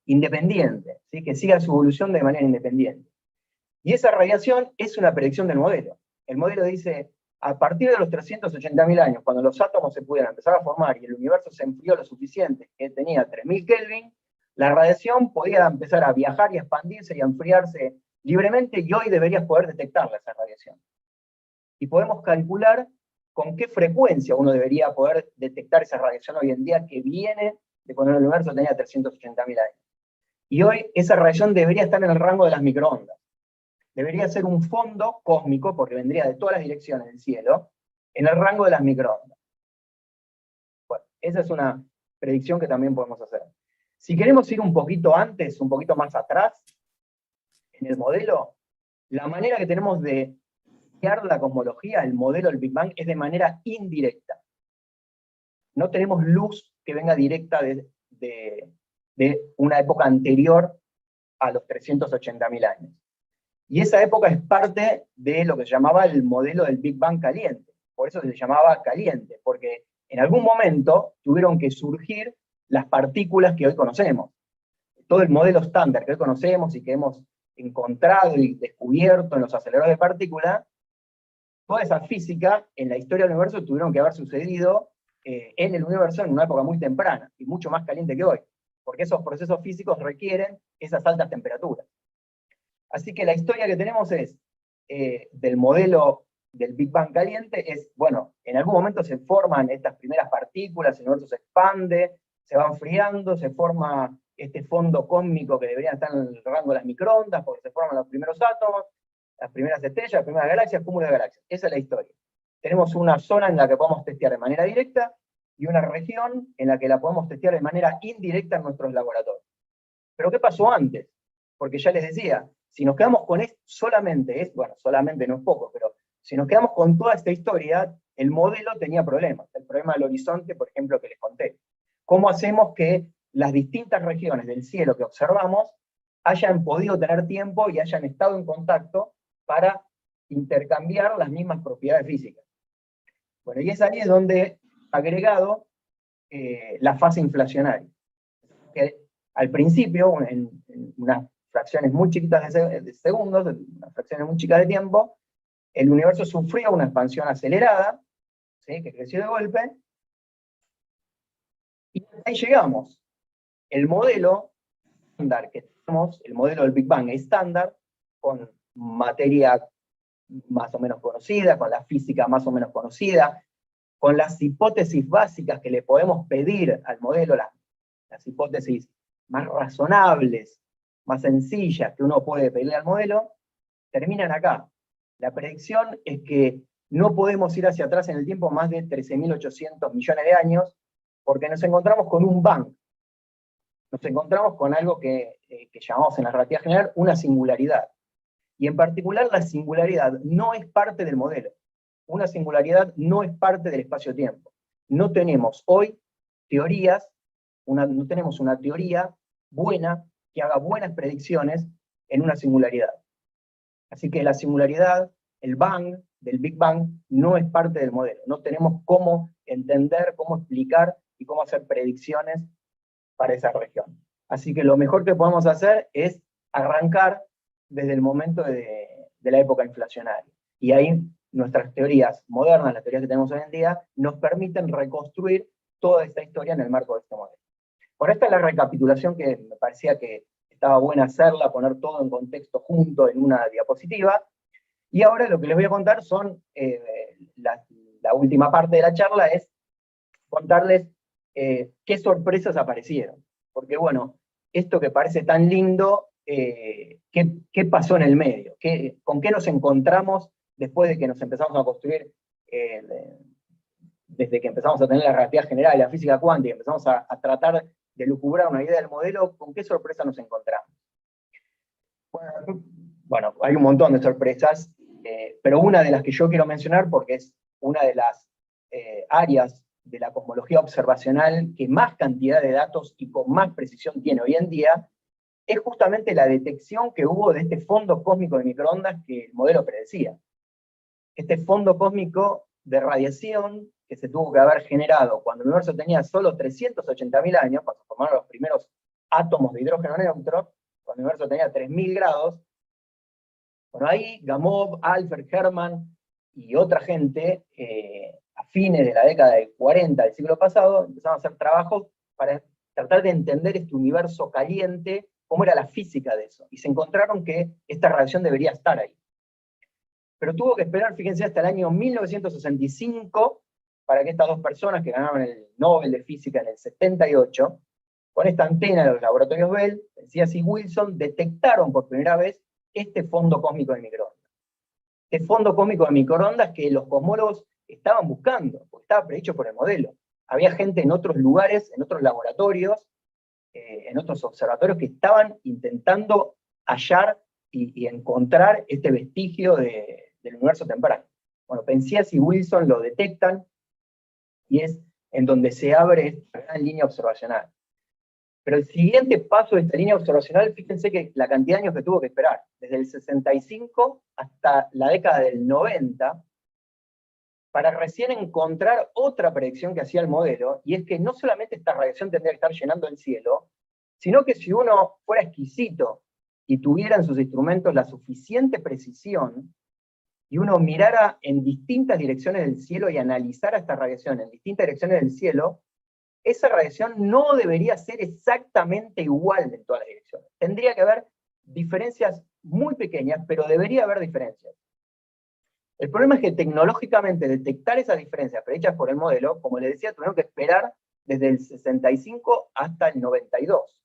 S1: independiente, ¿sí? Que siga su evolución de manera independiente. Y esa radiación es una predicción del modelo. El modelo dice, a partir de los 380.000 años, cuando los átomos se pudieran empezar a formar y el universo se enfrió lo suficiente, que tenía 3.000 Kelvin, la radiación podía empezar a viajar y a expandirse y a enfriarse libremente, y hoy deberías poder detectarla, esa radiación. Y podemos calcular con qué frecuencia uno debería poder detectar esa radiación hoy en día, que viene de cuando el universo tenía 380.000 años. Y hoy esa radiación debería estar en el rango de las microondas. Debería ser un fondo cósmico, porque vendría de todas las direcciones del cielo, en el rango de las microondas. Bueno, esa es una predicción que también podemos hacer. Si queremos ir un poquito antes, un poquito más atrás, en el modelo, la manera que tenemos de guiar la cosmología, el modelo del Big Bang, es de manera indirecta. No tenemos luz que venga directa de una época anterior a los 380.000 años. Y esa época es parte de lo que se llamaba el modelo del Big Bang caliente. Por eso se llamaba caliente, porque en algún momento tuvieron que surgir las partículas que hoy conocemos. Todo el modelo estándar que hoy conocemos y que hemos encontrado y descubierto en los aceleradores de partículas, toda esa física en la historia del universo tuvieron que haber sucedido en el universo en una época muy temprana y mucho más caliente que hoy, porque esos procesos físicos requieren esas altas temperaturas. Así que la historia que tenemos es, del modelo del Big Bang caliente, es, bueno, en algún momento se forman estas primeras partículas, el universo se expande, se va enfriando, se forma este fondo cósmico que debería estar en el rango de las microondas, porque se forman los primeros átomos, las primeras estrellas, las primeras galaxias, cúmulo de galaxias. Esa es la historia. Tenemos una zona en la que podemos testear de manera directa, y una región en la que la podemos testear de manera indirecta en nuestros laboratorios. Pero ¿qué pasó antes? Porque ya les decía, si nos quedamos con esto solamente, bueno, solamente no es poco, pero si nos quedamos con toda esta historia, el modelo tenía problemas. El problema del horizonte, por ejemplo, que les conté. ¿Cómo hacemos que las distintas regiones del cielo que observamos hayan podido tener tiempo y hayan estado en contacto para intercambiar las mismas propiedades físicas? Bueno, y es ahí donde agregado la fase inflacionaria. Que al principio, en unas fracciones muy chiquitas de segundos, unas fracciones muy chicas de tiempo, el universo sufrió una expansión acelerada, ¿sí? Que creció de golpe, y ahí llegamos. El modelo estándar que tenemos, el modelo del Big Bang estándar, con materia más o menos conocida, con la física más o menos conocida, con las hipótesis básicas que le podemos pedir al modelo, las hipótesis más razonables, más sencillas que uno puede pedirle al modelo, terminan acá. La predicción es que no podemos ir hacia atrás en el tiempo más de 13.800 millones de años, porque nos encontramos con un bang. Nos encontramos con algo que llamamos en la relatividad general una singularidad. Y en particular la singularidad no es parte del modelo. Una singularidad no es parte del espacio-tiempo. No tenemos hoy teorías, no tenemos una teoría buena que haga buenas predicciones en una singularidad. Así que la singularidad, el bang del Big Bang, no es parte del modelo. No tenemos cómo entender, cómo explicar y cómo hacer predicciones para esa región. Así que lo mejor que podemos hacer es arrancar desde el momento de la época inflacionaria. Y ahí nuestras teorías modernas, las teorías que tenemos hoy en día, nos permiten reconstruir toda esta historia en el marco de este modelo. Bueno, esta es la recapitulación que me parecía que estaba buena hacerla, poner todo en contexto junto en una diapositiva. Y ahora lo que les voy a contar son, la última parte de la charla es contarles qué sorpresas aparecieron. Porque bueno, esto que parece tan lindo, ¿qué pasó en el medio? ¿Con qué nos encontramos después de que nos empezamos a construir, desde que empezamos a tener la relatividad general y la física cuántica, empezamos a tratar de lucubrar una idea del modelo? ¿Con qué sorpresa nos encontramos? Bueno, hay un montón de sorpresas, pero una de las que yo quiero mencionar, porque es una de las áreas de la cosmología observacional que más cantidad de datos y con más precisión tiene hoy en día, es justamente la detección que hubo de este fondo cósmico de microondas que el modelo predecía. Este fondo cósmico de radiación que se tuvo que haber generado cuando el universo tenía solo 380.000 años, cuando se formaron los primeros átomos de hidrógeno neutro, cuando el universo tenía 3.000 grados. Bueno, ahí Gamow, Alfred Herman y otra gente, a fines de la década del 40 del siglo pasado, empezaron a hacer trabajos para tratar de entender este universo caliente, cómo era la física de eso. Y se encontraron que esta radiación debería estar ahí. Pero tuvo que esperar, fíjense, hasta el año 1965 para que estas dos personas que ganaron el Nobel de Física en el 78, con esta antena de los laboratorios Bell, Zias y Wilson, detectaron por primera vez este fondo cósmico de microondas. Este fondo cósmico de microondas que los cosmólogos estaban buscando, porque estaba predicho por el modelo. Había gente en otros lugares, en otros laboratorios, en otros observatorios que estaban intentando hallar y encontrar este vestigio del universo temprano. Bueno, Penzias y Wilson lo detectan, y es en donde se abre esta gran línea observacional. Pero el siguiente paso de esta línea observacional, fíjense que la cantidad de años que tuvo que esperar, desde el 65 hasta la década del 90, para recién encontrar otra predicción que hacía el modelo, y es que no solamente esta radiación tendría que estar llenando el cielo, sino que si uno fuera exquisito y tuviera en sus instrumentos la suficiente precisión, y uno mirara en distintas direcciones del cielo y analizara esta radiación en distintas direcciones del cielo, esa radiación no debería ser exactamente igual en todas las direcciones. Tendría que haber diferencias muy pequeñas, pero debería haber diferencias. El problema es que tecnológicamente detectar esas diferencias prehechas por el modelo, como les decía, tuvieron que esperar desde el 65 hasta el 92.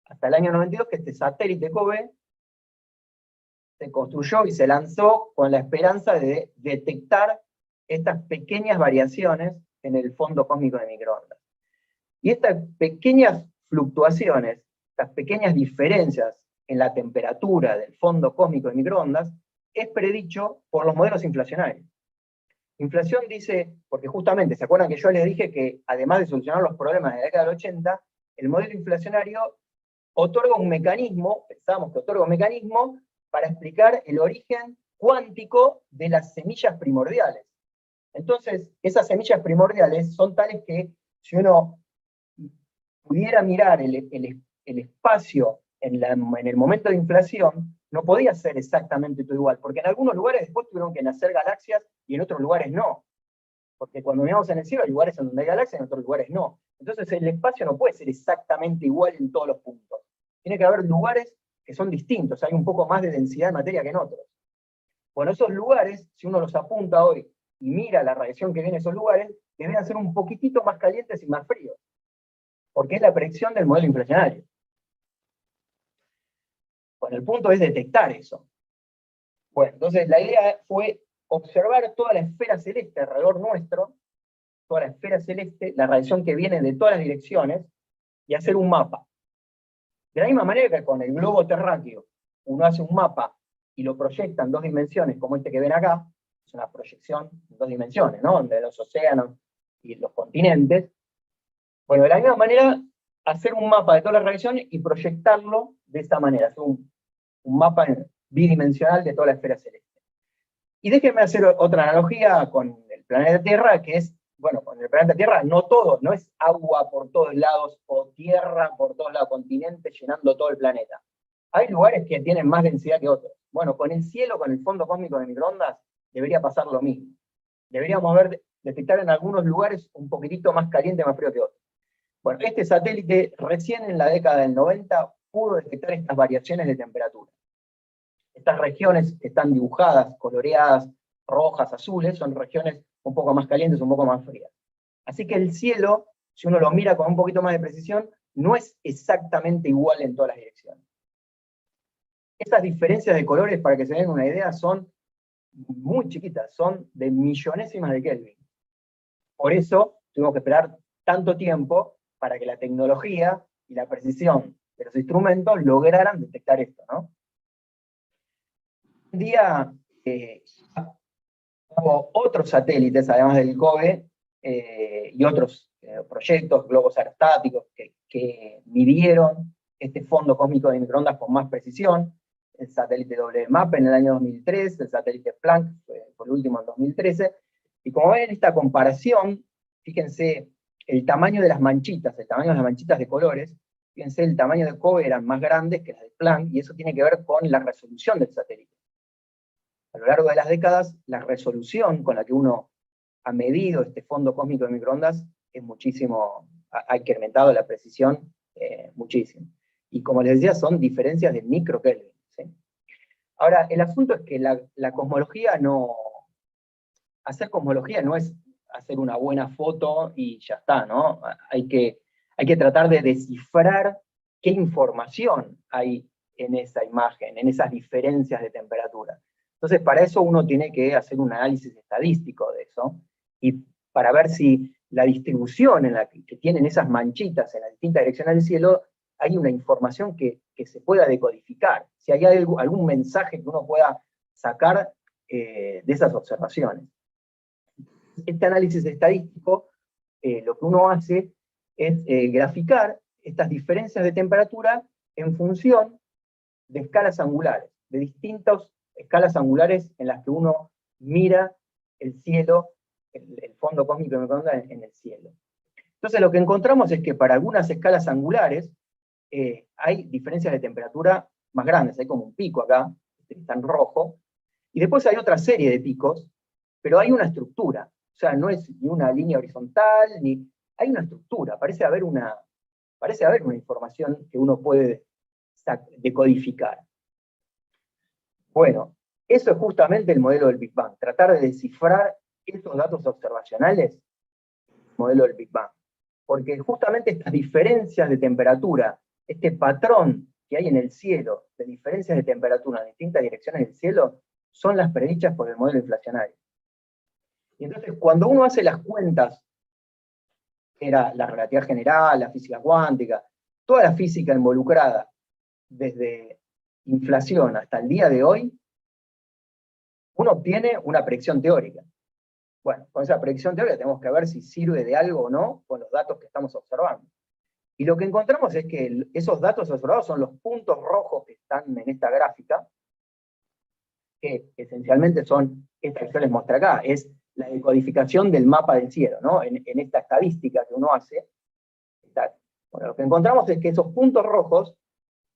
S1: Hasta el año 92 que este satélite COBE se construyó y se lanzó con la esperanza de detectar estas pequeñas variaciones en el fondo cósmico de microondas. Y estas pequeñas fluctuaciones, estas pequeñas diferencias en la temperatura del fondo cósmico de microondas, es predicho por los modelos inflacionarios. Inflación dice, porque justamente, ¿se acuerdan que yo les dije que además de solucionar los problemas de la década del 80, el modelo inflacionario otorga un mecanismo, pensamos que otorga un mecanismo para explicar el origen cuántico de las semillas primordiales. Entonces, esas semillas primordiales son tales que si uno pudiera mirar el espacio en el momento de inflación, no podía ser exactamente todo igual, porque en algunos lugares después tuvieron que nacer galaxias y en otros lugares no. Porque cuando miramos en el cielo hay lugares en donde hay galaxias y en otros lugares no. Entonces el espacio no puede ser exactamente igual en todos los puntos. Tiene que haber lugares que son distintos, hay un poco más de densidad de materia que en otros. Bueno, esos lugares, si uno los apunta hoy y mira la radiación que viene de esos lugares, deberían ser un poquitito más calientes y más fríos, porque es la predicción del modelo inflacionario. Bueno, el punto es detectar eso. Bueno, entonces la idea fue observar toda la esfera celeste alrededor nuestro, toda la esfera celeste, la radiación que viene de todas las direcciones, y hacer un mapa. De la misma manera que con el globo terráqueo uno hace un mapa y lo proyecta en 2 dimensiones, como este que ven acá, es una proyección en 2 dimensiones, ¿no? De los océanos y los continentes. Bueno, de la misma manera, hacer un mapa de toda la radiación y proyectarlo de esta manera, hacer un mapa bidimensional de toda la esfera celeste. Y déjenme hacer otra analogía con el planeta Tierra, que es, bueno, con el planeta Tierra no todo, no es agua por todos lados o tierra por todos lados, continentes llenando todo el planeta. Hay lugares que tienen más densidad que otros. Bueno, con el cielo, con el fondo cósmico de microondas, debería pasar lo mismo. Deberíamos ver detectar en algunos lugares un poquitito más caliente, más frío que otros. Bueno, este satélite recién en la década del 90 pudo detectar estas variaciones de temperatura. Estas regiones están dibujadas, coloreadas, rojas, azules, son regiones un poco más calientes, un poco más frías. Así que el cielo, si uno lo mira con un poquito más de precisión, no es exactamente igual en todas las direcciones. Esas diferencias de colores, para que se den una idea, son muy chiquitas, son de millonésimas de Kelvin. Por eso tuvimos que esperar tanto tiempo para que la tecnología y la precisión de los instrumentos lograran detectar esto, ¿no? Hoy en día hubo otros satélites, además del COBE, y otros proyectos, globos aerostáticos, que midieron este fondo cósmico de microondas con más precisión. El satélite WMAP en el año 2003, el satélite Planck fue el último en 2013, y como ven esta comparación, fíjense el tamaño de las manchitas, el tamaño de las manchitas de colores, fíjense el tamaño de COBE eran más grandes que las de Planck, y eso tiene que ver con la resolución del satélite. A lo largo de las décadas, la resolución con la que uno ha medido este fondo cósmico de microondas es muchísimo, ha incrementado la precisión muchísimo. Y como les decía, son diferencias de microkelvin, ¿sí? Ahora, el asunto es que la cosmología no... Hacer cosmología no es hacer una buena foto y ya está, ¿no? Hay que tratar de descifrar qué información hay en esa imagen, en esas diferencias de temperatura. Entonces, para eso uno tiene que hacer un análisis estadístico de eso, y para ver si la distribución en la que tienen esas manchitas en las distintas direcciones del cielo, hay una información que se pueda decodificar, si hay algún mensaje que uno pueda sacar de esas observaciones. Este análisis estadístico, lo que uno hace es graficar estas diferencias de temperatura en función de escalas angulares, de distintas escalas angulares en las que uno mira el cielo, el fondo cósmico de microondas en el cielo. Entonces lo que encontramos es que para algunas escalas angulares hay diferencias de temperatura más grandes, hay como un pico acá, que está en rojo, y después hay otra serie de picos, pero hay una estructura, o sea, no es ni una línea horizontal, ni hay una estructura, parece haber una información que uno puede decodificar. Bueno, eso es justamente el modelo del Big Bang, tratar de descifrar estos datos observacionales del modelo del Big Bang. Porque justamente estas diferencias de temperatura, este patrón que hay en el cielo, de diferencias de temperatura en distintas direcciones del cielo, son las predichas por el modelo inflacionario. Y entonces, cuando uno hace las cuentas, era la relatividad general, la física cuántica, toda la física involucrada, desde inflación hasta el día de hoy, uno obtiene una predicción teórica. Bueno, con esa predicción teórica tenemos que ver si sirve de algo o no con los datos que estamos observando. Y lo que encontramos es que esos datos observados son los puntos rojos que están en esta gráfica, que esencialmente son estas que yo les mostré acá, es la decodificación del mapa del cielo, ¿no? En esta estadística que uno hace. Bueno, lo que encontramos es que esos puntos rojos,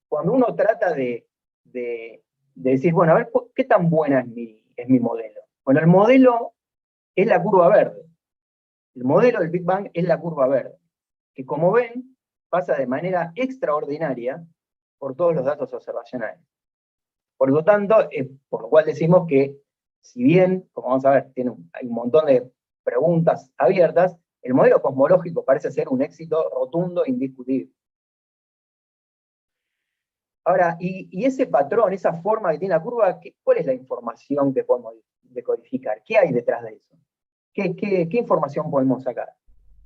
S1: cuando uno trata de decir, bueno, a ver, ¿qué tan buena es mi modelo? Bueno, el modelo es la curva verde. El modelo del Big Bang es la curva verde, que como ven, pasa de manera extraordinaria por todos los datos observacionales. Por lo tanto, por lo cual decimos que, si bien, como vamos a ver, hay un montón de preguntas abiertas, el modelo cosmológico parece ser un éxito rotundo e indiscutible. Ahora, y ese patrón, esa forma que tiene la curva, ¿cuál es la información que podemos decodificar? ¿Qué hay detrás de eso? ¿Qué información podemos sacar?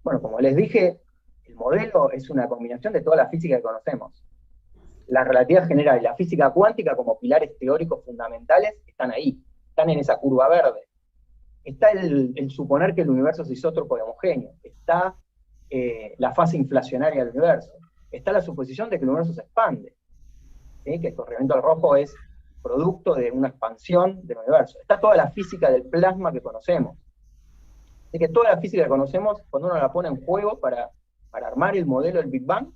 S1: Bueno, como les dije, el modelo es una combinación de toda la física que conocemos. La relatividad general y la física cuántica como pilares teóricos fundamentales están ahí, están en esa curva verde. Está el suponer que el universo es isótropo y homogéneo, está la fase inflacionaria del universo, está la suposición de que el universo se expande, ¿sí? Que el corrimiento al rojo es producto de una expansión del universo. Está toda la física del plasma que conocemos. Así que toda la física que conocemos, cuando uno la pone en juego para armar el modelo del Big Bang,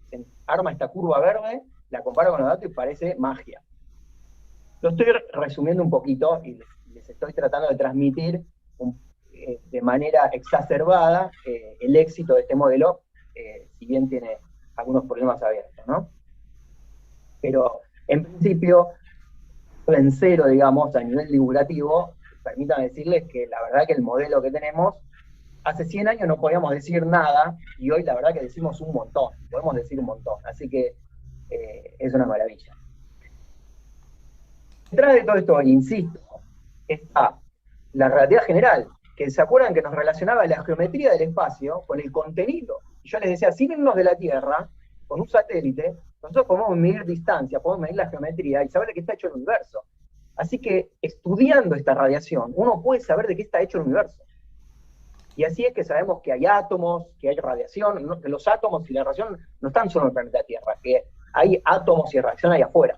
S1: se arma esta curva verde, la compara con los datos y parece magia. Lo estoy resumiendo un poquito y les estoy tratando de transmitir de manera exacerbada el éxito de este modelo, si bien tiene algunos problemas abiertos, ¿no? Pero, en principio, en cero, digamos, a nivel divulgativo, permítanme decirles que la verdad que el modelo que tenemos, hace 100 años no podíamos decir nada, y hoy la verdad que decimos un montón, podemos decir un montón, así que es una maravilla. Detrás de todo esto, insisto, está la relatividad general, que se acuerdan que nos relacionaba la geometría del espacio con el contenido. Y yo les decía, sin irnos de la Tierra, con un satélite, nosotros podemos medir distancia, podemos medir la geometría y saber de qué está hecho el universo. Así que, estudiando esta radiación, uno puede saber de qué está hecho el universo. Y así es que sabemos que hay átomos, que hay radiación, que los átomos y la radiación no están solo en el planeta Tierra, que hay átomos y radiación ahí afuera.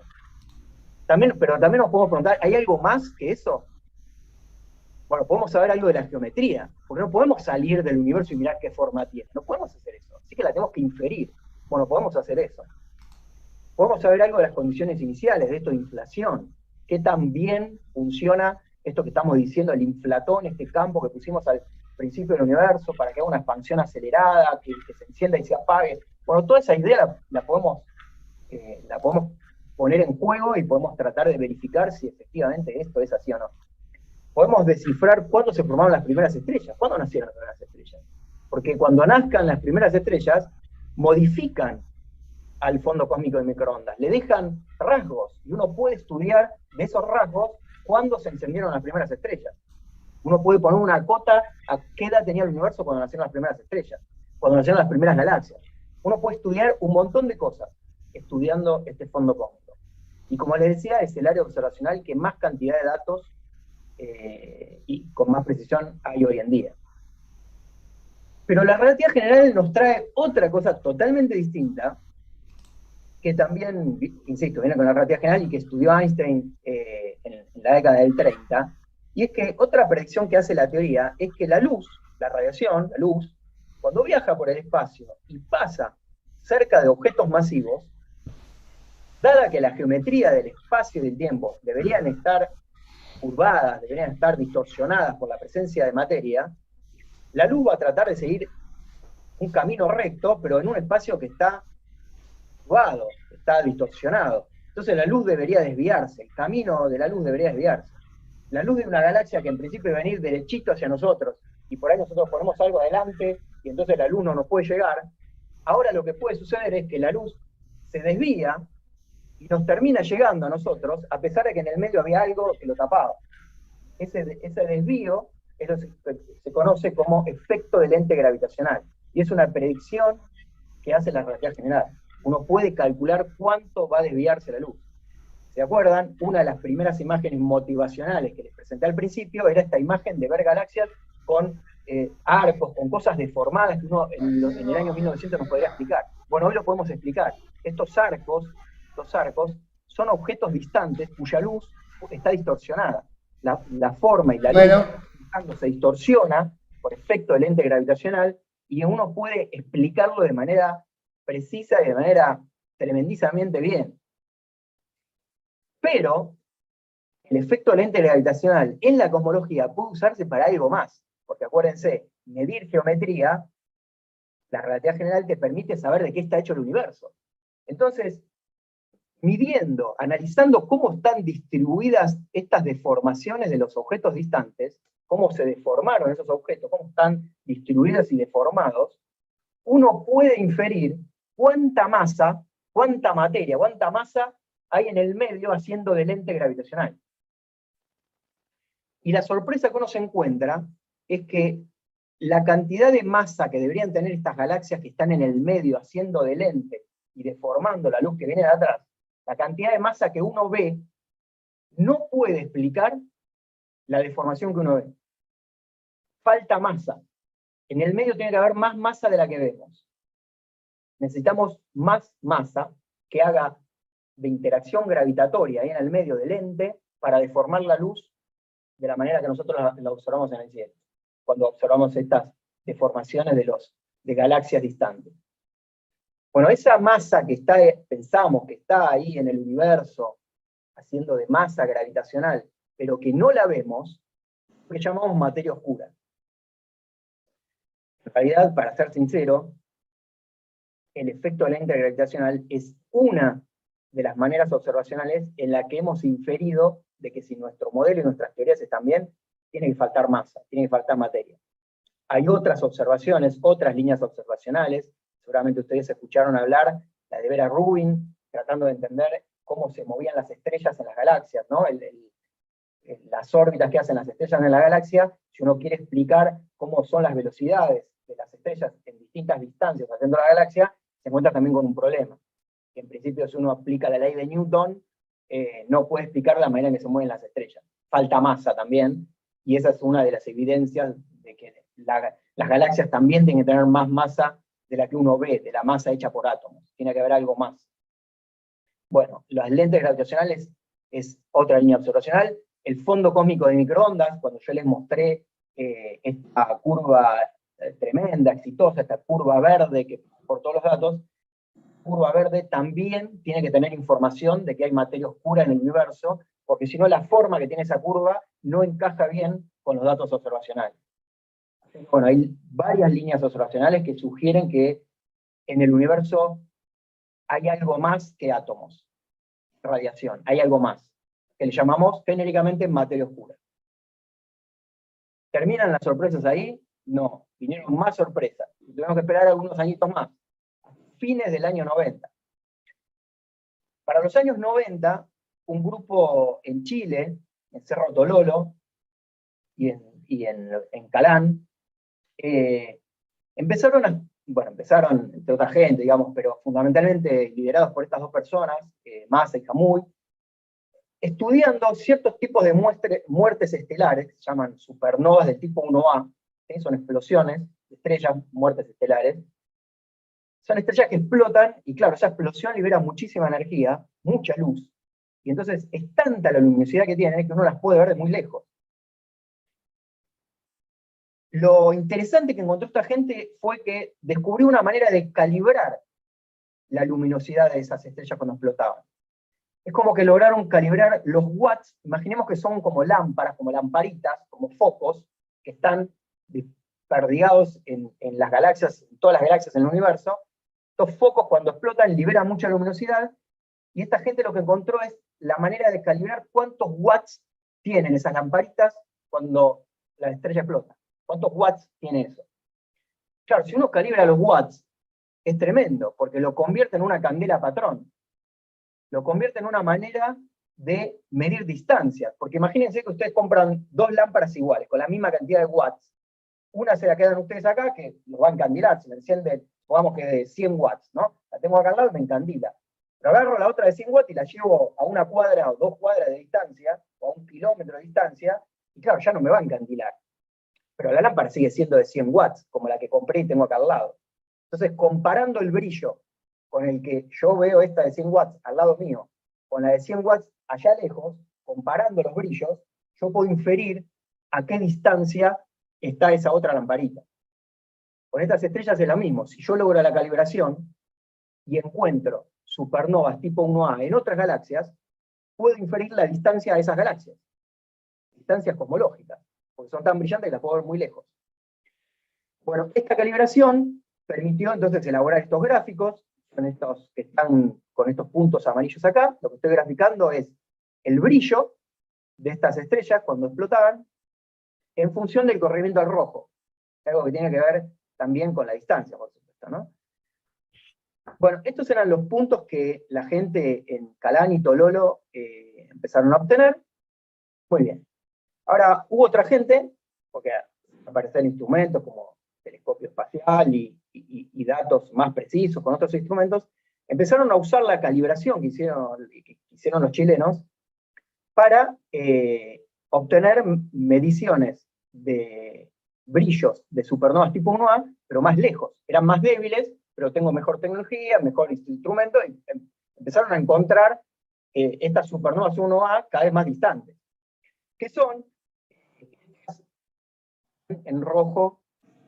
S1: Pero también nos podemos preguntar, ¿hay algo más que eso? Bueno, podemos saber algo de la geometría, porque no podemos salir del universo y mirar qué forma tiene. No podemos hacer eso, así que la tenemos que inferir. Bueno, podemos hacer eso. Podemos saber algo de las condiciones iniciales, de esto de inflación. Qué tan bien funciona esto que estamos diciendo, el inflatón, este campo que pusimos al principio del universo para que haga una expansión acelerada, que se encienda y se apague. Bueno, toda esa idea la podemos poner en juego y podemos tratar de verificar si efectivamente esto es así o no. Podemos descifrar cuándo se formaron las primeras estrellas, cuándo nacieron las primeras estrellas. Porque cuando nazcan las primeras estrellas, modifican al fondo cósmico de microondas, le dejan rasgos, y uno puede estudiar de esos rasgos cuándo se encendieron las primeras estrellas. Uno puede poner una cota a qué edad tenía el universo cuando nacieron las primeras estrellas, cuando nacieron las primeras galaxias. Uno puede estudiar un montón de cosas estudiando este fondo cósmico. Y como les decía, es el área observacional que más cantidad de datos y con más precisión hay hoy en día. Pero la relatividad general nos trae otra cosa totalmente distinta, que también, insisto, viene con la relatividad general y que estudió Einstein en la década del 30, y es que otra predicción que hace la teoría es que la luz, la radiación, la luz, cuando viaja por el espacio y pasa cerca de objetos masivos, dada que la geometría del espacio y del tiempo deberían estar curvadas, deberían estar distorsionadas por la presencia de materia, la luz va a tratar de seguir un camino recto, pero en un espacio que está curvado, está distorsionado. Entonces la luz debería desviarse, el camino de la luz debería desviarse. La luz de una galaxia que en principio debe venir derechito hacia nosotros, y por ahí nosotros ponemos algo adelante, y entonces la luz no nos puede llegar. Ahora lo que puede suceder es que la luz se desvía y nos termina llegando a nosotros, a pesar de que en el medio había algo que lo tapaba. Ese desvío es lo que se conoce como efecto de lente gravitacional, y es una predicción que hace la relatividad general. Uno puede calcular cuánto va a desviarse la luz. ¿Se acuerdan? Una de las primeras imágenes motivacionales que les presenté al principio era esta imagen de ver galaxias con arcos, con cosas deformadas que uno en el año 1900 nos podría explicar. Bueno, hoy lo podemos explicar. Estos arcos son objetos distantes cuya luz está distorsionada. La forma y la luz se distorsiona por efecto de lente gravitacional, y uno puede explicarlo de manera precisa y de manera tremendizamente bien. Pero el efecto de lente gravitacional en la cosmología puede usarse para algo más, porque acuérdense, medir geometría, la relatividad general te permite saber de qué está hecho el universo. Entonces, midiendo, analizando cómo están distribuidas estas deformaciones de los objetos distantes, cómo se deformaron esos objetos, cómo están distribuidos y deformados, uno puede inferir cuánta masa, cuánta materia, cuánta masa hay en el medio haciendo de lente gravitacional. Y la sorpresa que uno se encuentra es que la cantidad de masa que deberían tener estas galaxias que están en el medio haciendo de lente y deformando la luz que viene de atrás, la cantidad de masa que uno ve no puede explicar la deformación que uno ve. Falta masa. En el medio tiene que haber más masa de la que vemos. Necesitamos más masa que haga de interacción gravitatoria ahí en el medio del lente para deformar la luz de la manera que nosotros la observamos en el cielo, cuando observamos estas deformaciones de galaxias distantes. Bueno, esa masa que pensamos que está ahí en el universo, haciendo de masa gravitacional, pero que no la vemos, lo que llamamos materia oscura. realidad, para ser sincero, el efecto de lente gravitacional es una de las maneras observacionales en la que hemos inferido de que si nuestro modelo y nuestras teorías están bien, tiene que faltar masa, tiene que faltar materia. Hay otras observaciones, otras líneas observacionales, seguramente ustedes escucharon hablar, la de Vera Rubin, tratando de entender cómo se movían las estrellas en las galaxias, ¿no? Las órbitas que hacen las estrellas en la galaxia, si uno quiere explicar cómo son las velocidades de las estrellas en distintas distancias dentro de la galaxia, se encuentra también con un problema. Que en principio, si uno aplica la ley de Newton, no puede explicar la manera en que se mueven las estrellas. Falta masa también, y esa es una de las evidencias de que las galaxias también tienen que tener más masa de la que uno ve, de la masa hecha por átomos. Tiene que haber algo más. Bueno, las lentes gravitacionales es otra línea observacional. El fondo cósmico de microondas, cuando yo les mostré esta curva tremenda, exitosa, esta curva verde que por todos los datos, curva verde también tiene que tener información de que hay materia oscura en el universo, porque si no la forma que tiene esa curva no encaja bien con los datos observacionales. Bueno, hay varias líneas observacionales que sugieren que en el universo hay algo más que átomos, radiación, hay algo más, que le llamamos genéricamente materia oscura. ¿Terminan las sorpresas ahí? No, vinieron más sorpresas. Tuvimos que esperar algunos añitos más. Fines del año 90. Para los años 90, un grupo en Chile, en Cerro Tololo y en Calán, empezaron, entre otra gente, digamos, pero fundamentalmente liderados por estas dos personas, Massa y Jamuy, estudiando ciertos tipos de muertes estelares, que se llaman supernovas del tipo 1A, ¿sí? Son explosiones de estrellas, muertes estelares. Son estrellas que explotan, y claro, esa explosión libera muchísima energía, mucha luz, y entonces es tanta la luminosidad que tienen que uno las puede ver de muy lejos. Lo interesante que encontró esta gente fue que descubrió una manera de calibrar la luminosidad de esas estrellas cuando explotaban. Es como que lograron calibrar los watts, imaginemos que son como lámparas, como lamparitas, como focos, que están desperdigados en las galaxias, en todas las galaxias en el universo. Estos focos cuando explotan liberan mucha luminosidad, y esta gente lo que encontró es la manera de calibrar cuántos watts tienen esas lamparitas cuando la estrella explota. ¿Cuántos watts tiene eso? Claro, si uno calibra los watts, es tremendo, porque lo convierte en una candela patrón. Lo convierte en una manera de medir distancias. Porque imagínense que ustedes compran dos lámparas iguales, con la misma cantidad de watts. Una se la quedan ustedes acá, que los va a encandilar, se la enciende, pongamos que de 100 watts, ¿no? La tengo acá al lado y me encandila. Pero agarro la otra de 100 watts y la llevo a una cuadra o 2 cuadras de distancia, o a 1 kilómetro de distancia, y claro, ya no me va a encandilar. Pero la lámpara sigue siendo de 100 watts, como la que compré y tengo acá al lado. Entonces, comparando el brillo con el que yo veo esta de 100 watts al lado mío, con la de 100 watts allá lejos, comparando los brillos, yo puedo inferir a qué distancia está esa otra lamparita. Con estas estrellas es lo mismo. Si yo logro la calibración y encuentro supernovas tipo 1A en otras galaxias, puedo inferir la distancia a esas galaxias. Distancias cosmológicas, porque son tan brillantes que las puedo ver muy lejos. Bueno, esta calibración permitió entonces elaborar estos gráficos, son estos que están con estos puntos amarillos acá. Lo que estoy graficando es el brillo de estas estrellas cuando explotaban en función del corrimiento al rojo. Algo que tiene que ver también con la distancia, por supuesto, ¿no? Bueno, estos eran los puntos que la gente en Calán y Tololo empezaron a obtener. Muy bien. Ahora, hubo otra gente, porque aparecen instrumentos como telescopio espacial y datos más precisos con otros instrumentos, empezaron a usar la calibración que hicieron los chilenos para obtener mediciones de brillos de supernovas tipo 1A, pero más lejos. Eran más débiles, pero tengo mejor tecnología, mejor instrumento, y empezaron a encontrar estas supernovas 1A cada vez más distantes. ¿Qué son? En rojo,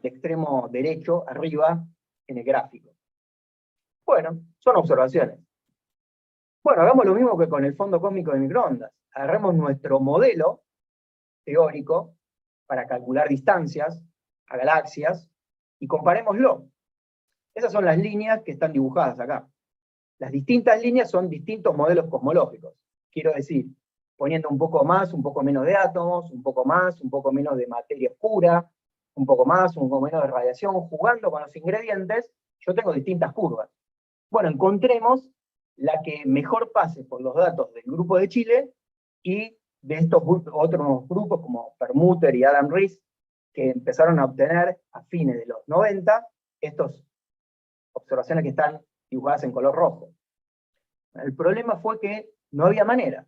S1: de extremo derecho, arriba, en el gráfico. Bueno, son observaciones. Bueno, hagamos lo mismo que con el fondo cósmico de microondas. Agarremos nuestro modelo teórico para calcular distancias a galaxias, y comparémoslo. Esas son las líneas que están dibujadas acá. Las distintas líneas son distintos modelos cosmológicos. Quiero decir, poniendo un poco más, un poco menos de átomos, un poco más, un poco menos de materia oscura, un poco más, un poco menos de radiación, jugando con los ingredientes, yo tengo distintas curvas. Bueno, encontremos la que mejor pase por los datos del grupo de Chile y de estos otros grupos como Permuter y Adam Riess, que empezaron a obtener a fines de los 90 estas observaciones que están dibujadas en color rojo. El problema fue que no había manera.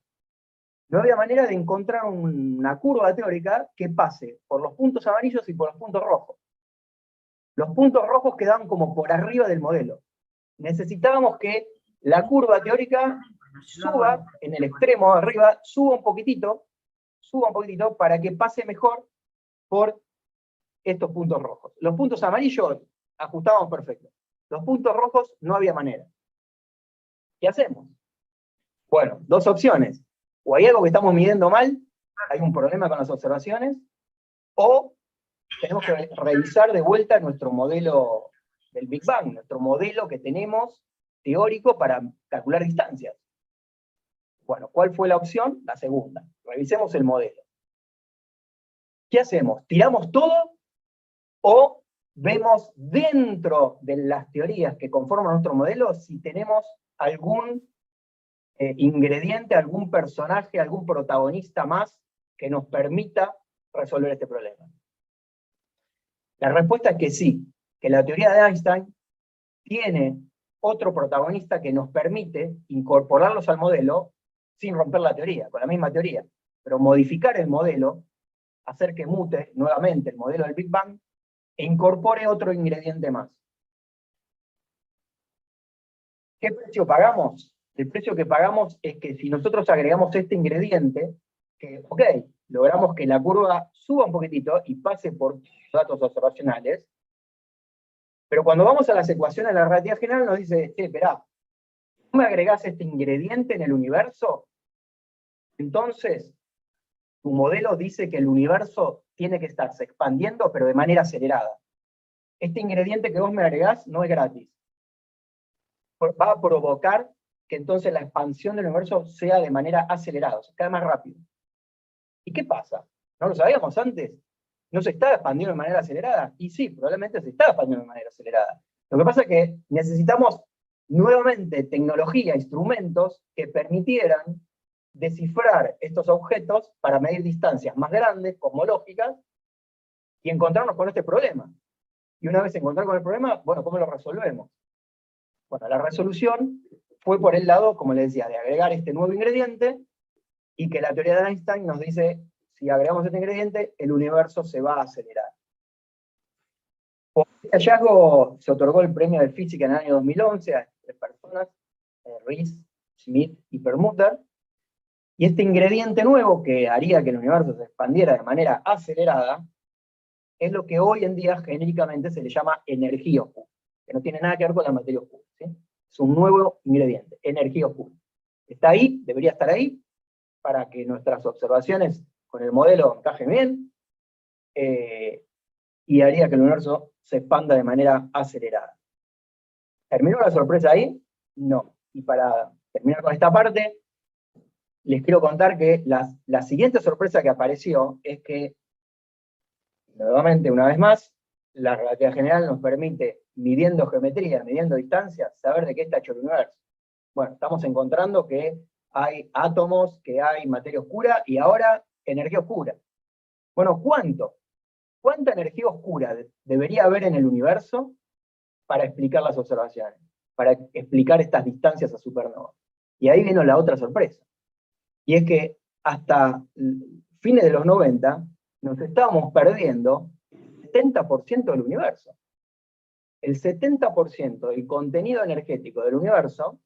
S1: No había manera de encontrar una curva teórica que pase por los puntos amarillos y por los puntos rojos. Los puntos rojos quedaban como por arriba del modelo. Necesitábamos que la curva teórica suba en el extremo de arriba, suba un poquitito para que pase mejor por estos puntos rojos. Los puntos amarillos ajustábamos perfecto. Los puntos rojos no había manera. ¿Qué hacemos? Bueno, dos opciones. O hay algo que estamos midiendo mal, hay un problema con las observaciones, o tenemos que revisar de vuelta nuestro modelo del Big Bang, nuestro modelo que tenemos teórico para calcular distancias. Bueno, ¿cuál fue la opción? La segunda. Revisemos el modelo. ¿Qué hacemos? ¿Tiramos todo o vemos dentro de las teorías que conforman nuestro modelo si tenemos algún ingrediente, algún personaje, algún protagonista más que nos permita resolver este problema? La respuesta es que sí, que la teoría de Einstein tiene otro protagonista que nos permite incorporarlos al modelo sin romper la teoría, con la misma teoría, pero modificar el modelo, hacer que mute nuevamente el modelo del Big Bang e incorpore otro ingrediente más. ¿Qué precio pagamos? El precio que pagamos es que si nosotros agregamos este ingrediente, que, ok, logramos que la curva suba un poquitito y pase por datos observacionales, pero cuando vamos a las ecuaciones de la relatividad general nos dice, esperá, ¿tú me agregás este ingrediente en el universo? Entonces, tu modelo dice que el universo tiene que estarse expandiendo, pero de manera acelerada. Este ingrediente que vos me agregás no es gratis. Va a provocar que entonces la expansión del universo sea de manera acelerada, o sea, cada vez más rápido. ¿Y qué pasa? ¿No lo sabíamos antes? ¿No se está expandiendo de manera acelerada? Y sí, probablemente se está expandiendo de manera acelerada. Lo que pasa es que necesitamos nuevamente tecnología, instrumentos que permitieran descifrar estos objetos para medir distancias más grandes, cosmológicas, y encontrarnos con este problema. Y una vez encontrar con el problema, bueno, ¿cómo lo resolvemos? Bueno, la resolución fue por el lado, como les decía, de agregar este nuevo ingrediente, y que la teoría de Einstein nos dice, si agregamos este ingrediente, el universo se va a acelerar. Por este hallazgo se otorgó el premio de física en el año 2011 a 3 personas, Riess, Schmidt y Permuter, y este ingrediente nuevo que haría que el universo se expandiera de manera acelerada, es lo que hoy en día genéricamente se le llama energía oscura, que no tiene nada que ver con la materia oscura, ¿sí? Es un nuevo ingrediente, energía oscura. Está ahí, debería estar ahí, para que nuestras observaciones con el modelo encajen bien, y haría que el universo se expanda de manera acelerada. ¿Terminó la sorpresa ahí? No. Y para terminar con esta parte, les quiero contar que la siguiente sorpresa que apareció es que, nuevamente, una vez más, la relatividad general nos permite, midiendo geometría, midiendo distancias, saber de qué está hecho el universo. Bueno, estamos encontrando que hay átomos, que hay materia oscura, y ahora energía oscura. Bueno, ¿cuánta energía oscura debería haber en el universo para explicar las observaciones? Para explicar estas distancias a supernovas. Y ahí vino la otra sorpresa. Y es que hasta fines de los 90 nos estábamos perdiendo el 70% del universo. El 70% del contenido energético del universo,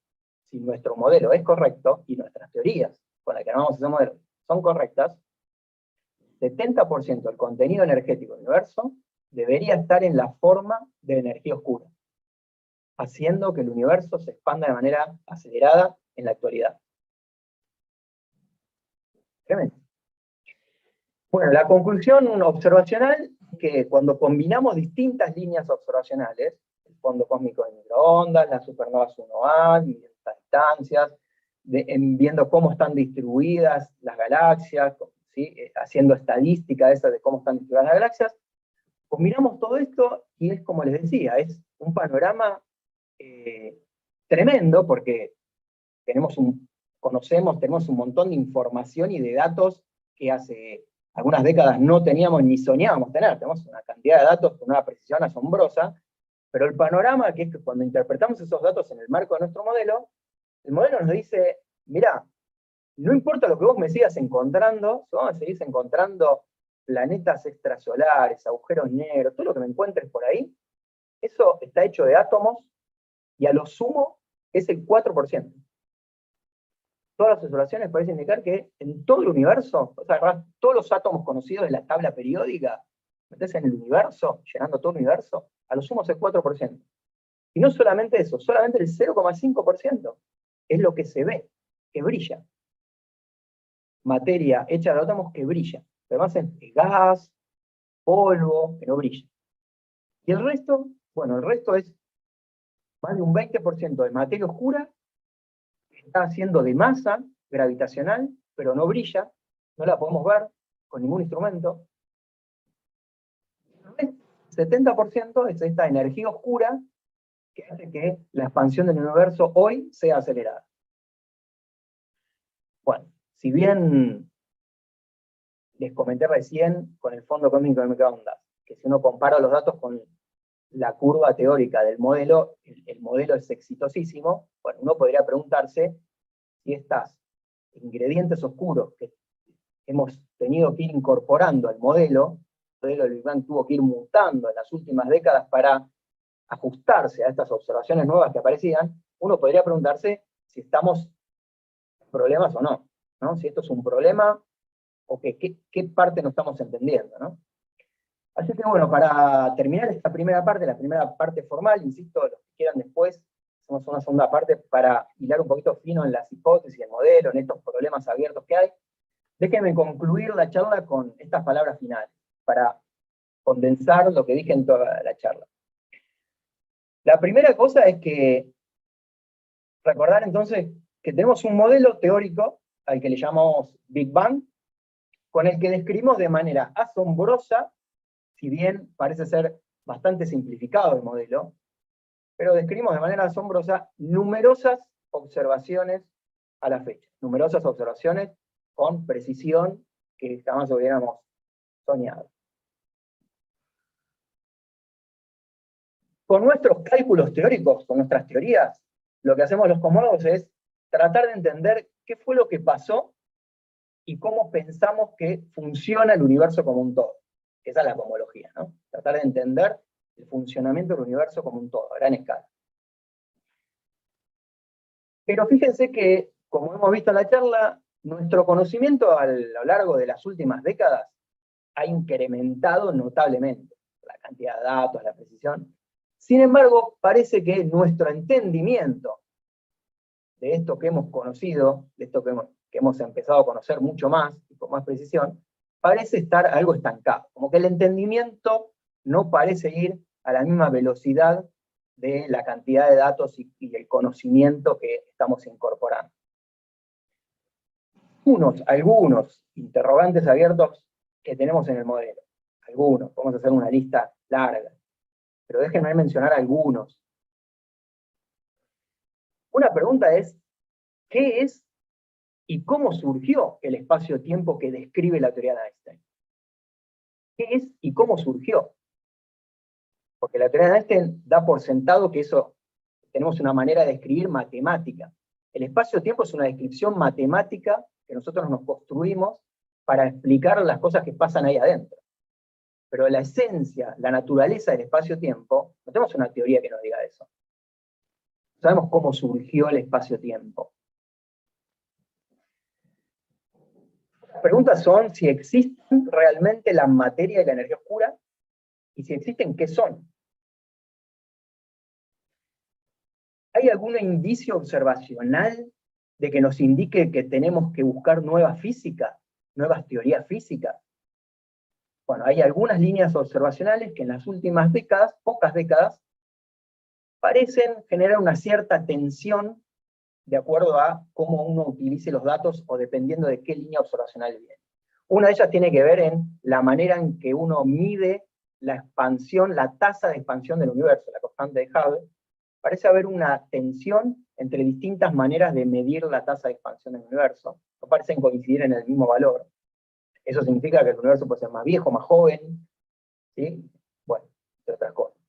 S1: si nuestro modelo es correcto, y nuestras teorías con las que armamos ese modelo son correctas, 70% del contenido energético del universo debería estar en la forma de energía oscura, haciendo que el universo se expanda de manera acelerada en la actualidad. Tremendo. Bueno, la conclusión observacional que cuando combinamos distintas líneas observacionales, el fondo cósmico de microondas, las supernovas 1A, estas distancias, viendo cómo están distribuidas las galaxias, ¿sí? Haciendo estadística esa de cómo están distribuidas las galaxias, combinamos todo esto y es como les decía, es un panorama tremendo porque tenemos un montón de información y de datos que hace algunas décadas no teníamos ni soñábamos tener. Tenemos una cantidad de datos con una precisión asombrosa, pero el panorama, que es que cuando interpretamos esos datos en el marco de nuestro modelo, el modelo nos dice, mirá, no importa lo que vos me sigas encontrando, si vos me seguís encontrando planetas extrasolares, agujeros negros, todo lo que me encuentres por ahí, eso está hecho de átomos y a lo sumo es el 4%. Todas las observaciones parecen indicar que en todo el universo, o sea, todos los átomos conocidos de la tabla periódica, metés en el universo, llenando todo el universo, a lo sumo es el 4%. Y no solamente eso, solamente el 0,5% es lo que se ve, que brilla. Materia hecha de átomos que brilla. Además es gas, polvo, que no brilla. Y el resto, bueno, el resto es más de un 20% de materia oscura que está haciendo de masa gravitacional, pero no brilla, no la podemos ver con ningún instrumento. El 70% es esta energía oscura que hace que la expansión del universo hoy sea acelerada. Bueno, si bien les comenté recién con el fondo cósmico de microondas, que si uno compara los datos con la curva teórica del modelo, el modelo es exitosísimo, bueno, uno podría preguntarse si estos ingredientes oscuros que hemos tenido que ir incorporando al modelo, el modelo del Big Bang tuvo que ir mutando en las últimas décadas para ajustarse a estas observaciones nuevas que aparecían, uno podría preguntarse si estamos en problemas o no, ¿no? Si esto es un problema o qué parte no estamos entendiendo, ¿no? Así que bueno, para terminar esta primera parte, la primera parte formal, insisto, los que quieran después, hacemos una segunda parte para hilar un poquito fino en las hipótesis, el modelo, en estos problemas abiertos que hay. Déjenme concluir la charla con estas palabras finales, para condensar lo que dije en toda la charla. La primera cosa es que recordar entonces que tenemos un modelo teórico al que le llamamos Big Bang, con el que describimos de manera asombrosa, si bien parece ser bastante simplificado el modelo, pero describimos de manera asombrosa numerosas observaciones a la fecha, numerosas observaciones con precisión que jamás hubiéramos soñado. Con nuestros cálculos teóricos, con nuestras teorías, lo que hacemos los cosmólogos es tratar de entender qué fue lo que pasó y cómo pensamos que funciona el universo como un todo. Esa es la cosmología, ¿no? Tratar de entender el funcionamiento del universo como un todo, a gran escala. Pero fíjense que, como hemos visto en la charla, nuestro conocimiento a lo largo de las últimas décadas ha incrementado notablemente la cantidad de datos, la precisión. Sin embargo, parece que nuestro entendimiento de esto que hemos conocido, de esto que hemos empezado a conocer mucho más y con más precisión, parece estar algo estancado. Como que el entendimiento no parece ir a la misma velocidad de la cantidad de datos y el conocimiento que estamos incorporando. Algunos interrogantes abiertos que tenemos en el modelo. Algunos, vamos a hacer una lista larga, pero déjenme mencionar algunos. Una pregunta es, ¿qué es y cómo surgió el espacio-tiempo que describe la teoría de Einstein? ¿Qué es y cómo surgió? Porque la teoría de Einstein da por sentado que eso tenemos una manera de escribir matemática. El espacio-tiempo es una descripción matemática que nosotros nos construimos para explicar las cosas que pasan ahí adentro. Pero la esencia, la naturaleza del espacio-tiempo, no tenemos una teoría que nos diga eso. Sabemos cómo surgió el espacio-tiempo. Las preguntas son si existen realmente la materia y la energía oscura, y si existen, ¿qué son? ¿Hay algún indicio observacional de que nos indique que tenemos que buscar nueva física, nuevas teorías físicas? Bueno, hay algunas líneas observacionales que en las últimas décadas, pocas décadas, parecen generar una cierta tensión de acuerdo a cómo uno utilice los datos o dependiendo de qué línea observacional viene. Una de ellas tiene que ver en la manera en que uno mide la expansión, la tasa de expansión del universo, la constante de Hubble. Parece haber una tensión entre distintas maneras de medir la tasa de expansión del universo. No parecen coincidir en el mismo valor. Eso significa que el universo puede ser más viejo, más joven, ¿sí? Bueno, entre otras cosas.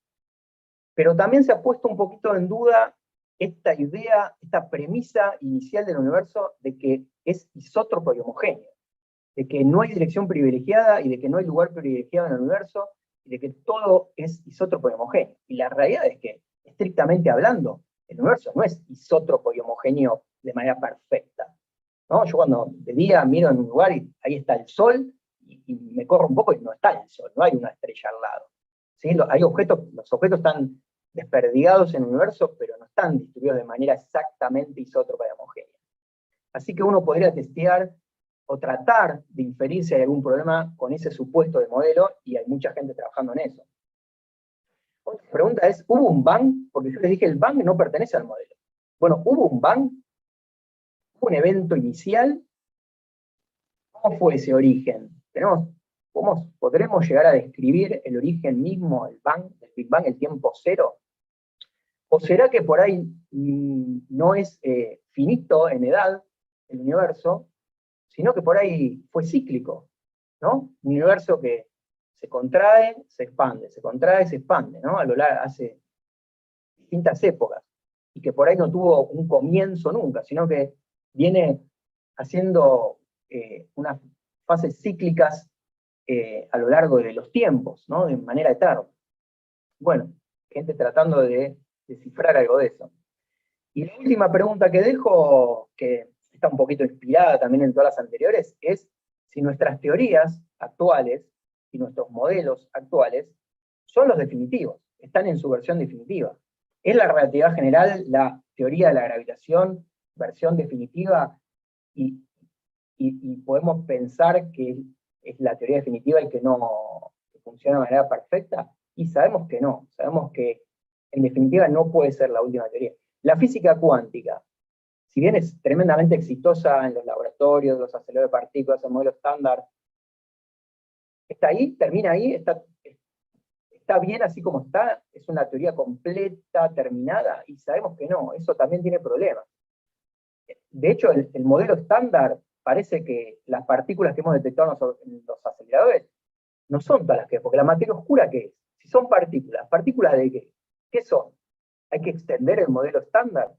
S1: Pero también se ha puesto un poquito en duda esta idea, esta premisa inicial del universo de que es isótropo y homogéneo, de que no hay dirección privilegiada y de que no hay lugar privilegiado en el universo, y de que todo es isótropo y homogéneo. Y la realidad es que, estrictamente hablando, el universo no es isótropo y homogéneo de manera perfecta, ¿no? Yo cuando de día miro en un lugar y ahí está el sol, y me corro un poco y no está el sol, no hay una estrella al lado. ¿Sí? Hay objetos, los objetos están desperdigados en el universo, pero no están distribuidos de manera exactamente isótropa y homogénea. Así que uno podría testear o tratar de inferir si hay algún problema con ese supuesto de modelo, y hay mucha gente trabajando en eso. Otra pregunta es, ¿hubo un bang? Porque yo les dije, el bang no pertenece al modelo. Bueno, ¿hubo un bang? ¿Hubo un evento inicial? ¿Cómo fue ese origen? ¿Podremos llegar a describir el origen mismo, el Big Bang, el tiempo cero? ¿O será que por ahí no es finito en edad el universo, sino que por ahí fue cíclico, ¿no? Un universo que se contrae, se expande, se contrae, se expande, ¿no? A lo largo, hace distintas épocas, y que por ahí no tuvo un comienzo nunca, sino que viene haciendo unas fases cíclicas a lo largo de los tiempos, ¿no? De manera eterna. Bueno, gente tratando de descifrar algo de eso. Y la última pregunta que dejo, que está un poquito inspirada también en todas las anteriores, es si nuestras teorías actuales y nuestros modelos actuales son los definitivos, están en su versión definitiva. ¿Es la relatividad general la teoría de la gravitación, versión definitiva, y podemos pensar que es la teoría definitiva y que no que funciona de manera perfecta? Y sabemos que no, sabemos que en definitiva no puede ser la última teoría. La física cuántica, si bien es tremendamente exitosa en los laboratorios, los aceleradores de partículas, el modelo estándar, ¿está ahí? ¿Termina ahí? ¿Está bien así como está? ¿Es una teoría completa, terminada? Y sabemos que no, eso también tiene problemas. De hecho, el modelo estándar parece que las partículas que hemos detectado en los aceleradores no son todas las que, porque la materia oscura, ¿qué es? Si son partículas, ¿partículas de qué? ¿Qué son? ¿Hay que extender el modelo estándar?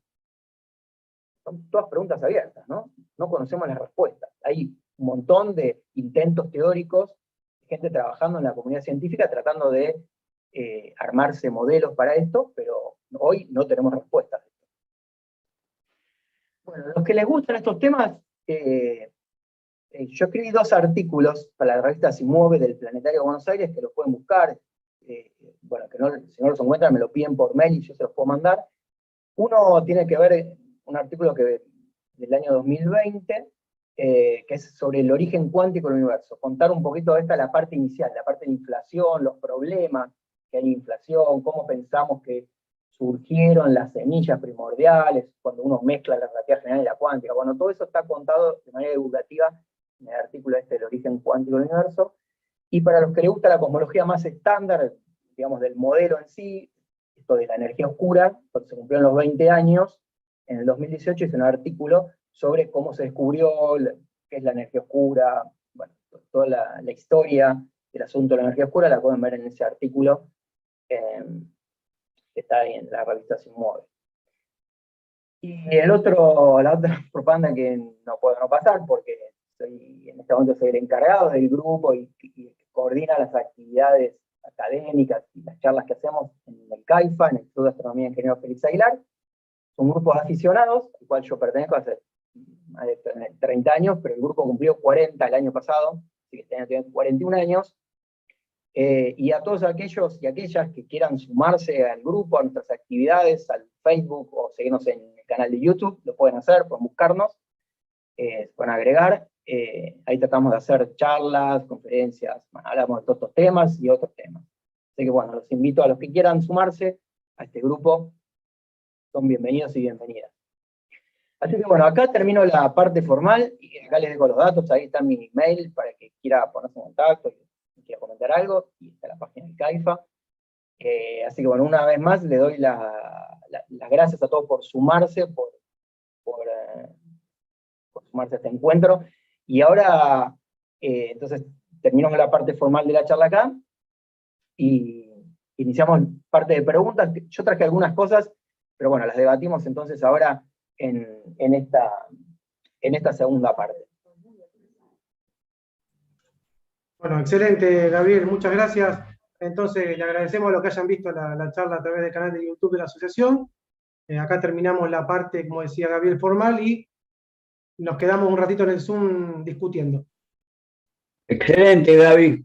S1: Son todas preguntas abiertas, ¿no? No conocemos las respuestas. Hay un montón de intentos teóricos, gente trabajando en la comunidad científica tratando de armarse modelos para esto, pero hoy no tenemos respuestas. Bueno, los que les gustan estos temas, yo escribí 2 artículos para la revista Si Mueve del Planetario de Buenos Aires, que los pueden buscar. Bueno, que no, si no los encuentran me lo piden por mail y yo se los puedo mandar. Uno tiene que ver un artículo del año 2020, que es sobre el origen cuántico del universo. Contar un poquito de la parte inicial, la parte de inflación, los problemas que hay en inflación, cómo pensamos que surgieron las semillas primordiales, cuando uno mezcla la relatividad general y la cuántica. Bueno, todo eso está contado de manera divulgativa en el artículo del origen cuántico del universo. Y para los que les gusta la cosmología más estándar, digamos, del modelo en sí, esto de la energía oscura, cuando se cumplieron los 20 años, en el 2018 hice un artículo sobre cómo se descubrió qué es la energía oscura, bueno, toda la historia del asunto de la energía oscura la pueden ver en ese artículo, que está ahí en la revista Se Mueve. Y la otra propaganda que no puedo no pasar, porque en este momento soy el encargado del grupo y coordina las actividades académicas y las charlas que hacemos en el CAIFA, en el Instituto de Astronomía e Ingeniero Félix Aguilar. Es un grupo de aficionados, al cual yo pertenezco hace más de 30 años, pero el grupo cumplió 40 el año pasado, así que este año tiene 41 años. Y a todos aquellos y aquellas que quieran sumarse al grupo, a nuestras actividades, al Facebook o seguirnos en el canal de YouTube, lo pueden hacer, pueden buscarnos, pueden agregar. ahí tratamos de hacer charlas, conferencias, bueno, hablamos de todos estos temas y otros temas. Así que bueno, los invito a los que quieran sumarse a este grupo, son bienvenidos y bienvenidas. Así que bueno, acá termino la parte formal, y acá les dejo los datos, ahí está mi email para que quiera ponerse en contacto y quiera comentar algo, y está la página del CAIFA. Así que bueno, una vez más le doy las gracias a todos por sumarse, por sumarse a este encuentro. Y ahora, entonces, terminamos la parte formal de la charla acá, y iniciamos parte de preguntas. Yo traje algunas cosas, pero bueno, las debatimos entonces ahora en esta segunda parte.
S2: Bueno, excelente, Gabriel, muchas gracias. Entonces, le agradecemos a los que hayan visto la charla a través del canal de YouTube de la asociación. Acá terminamos la parte, como decía Gabriel, formal, y nos quedamos un ratito en el Zoom discutiendo.
S3: Excelente, Gaby.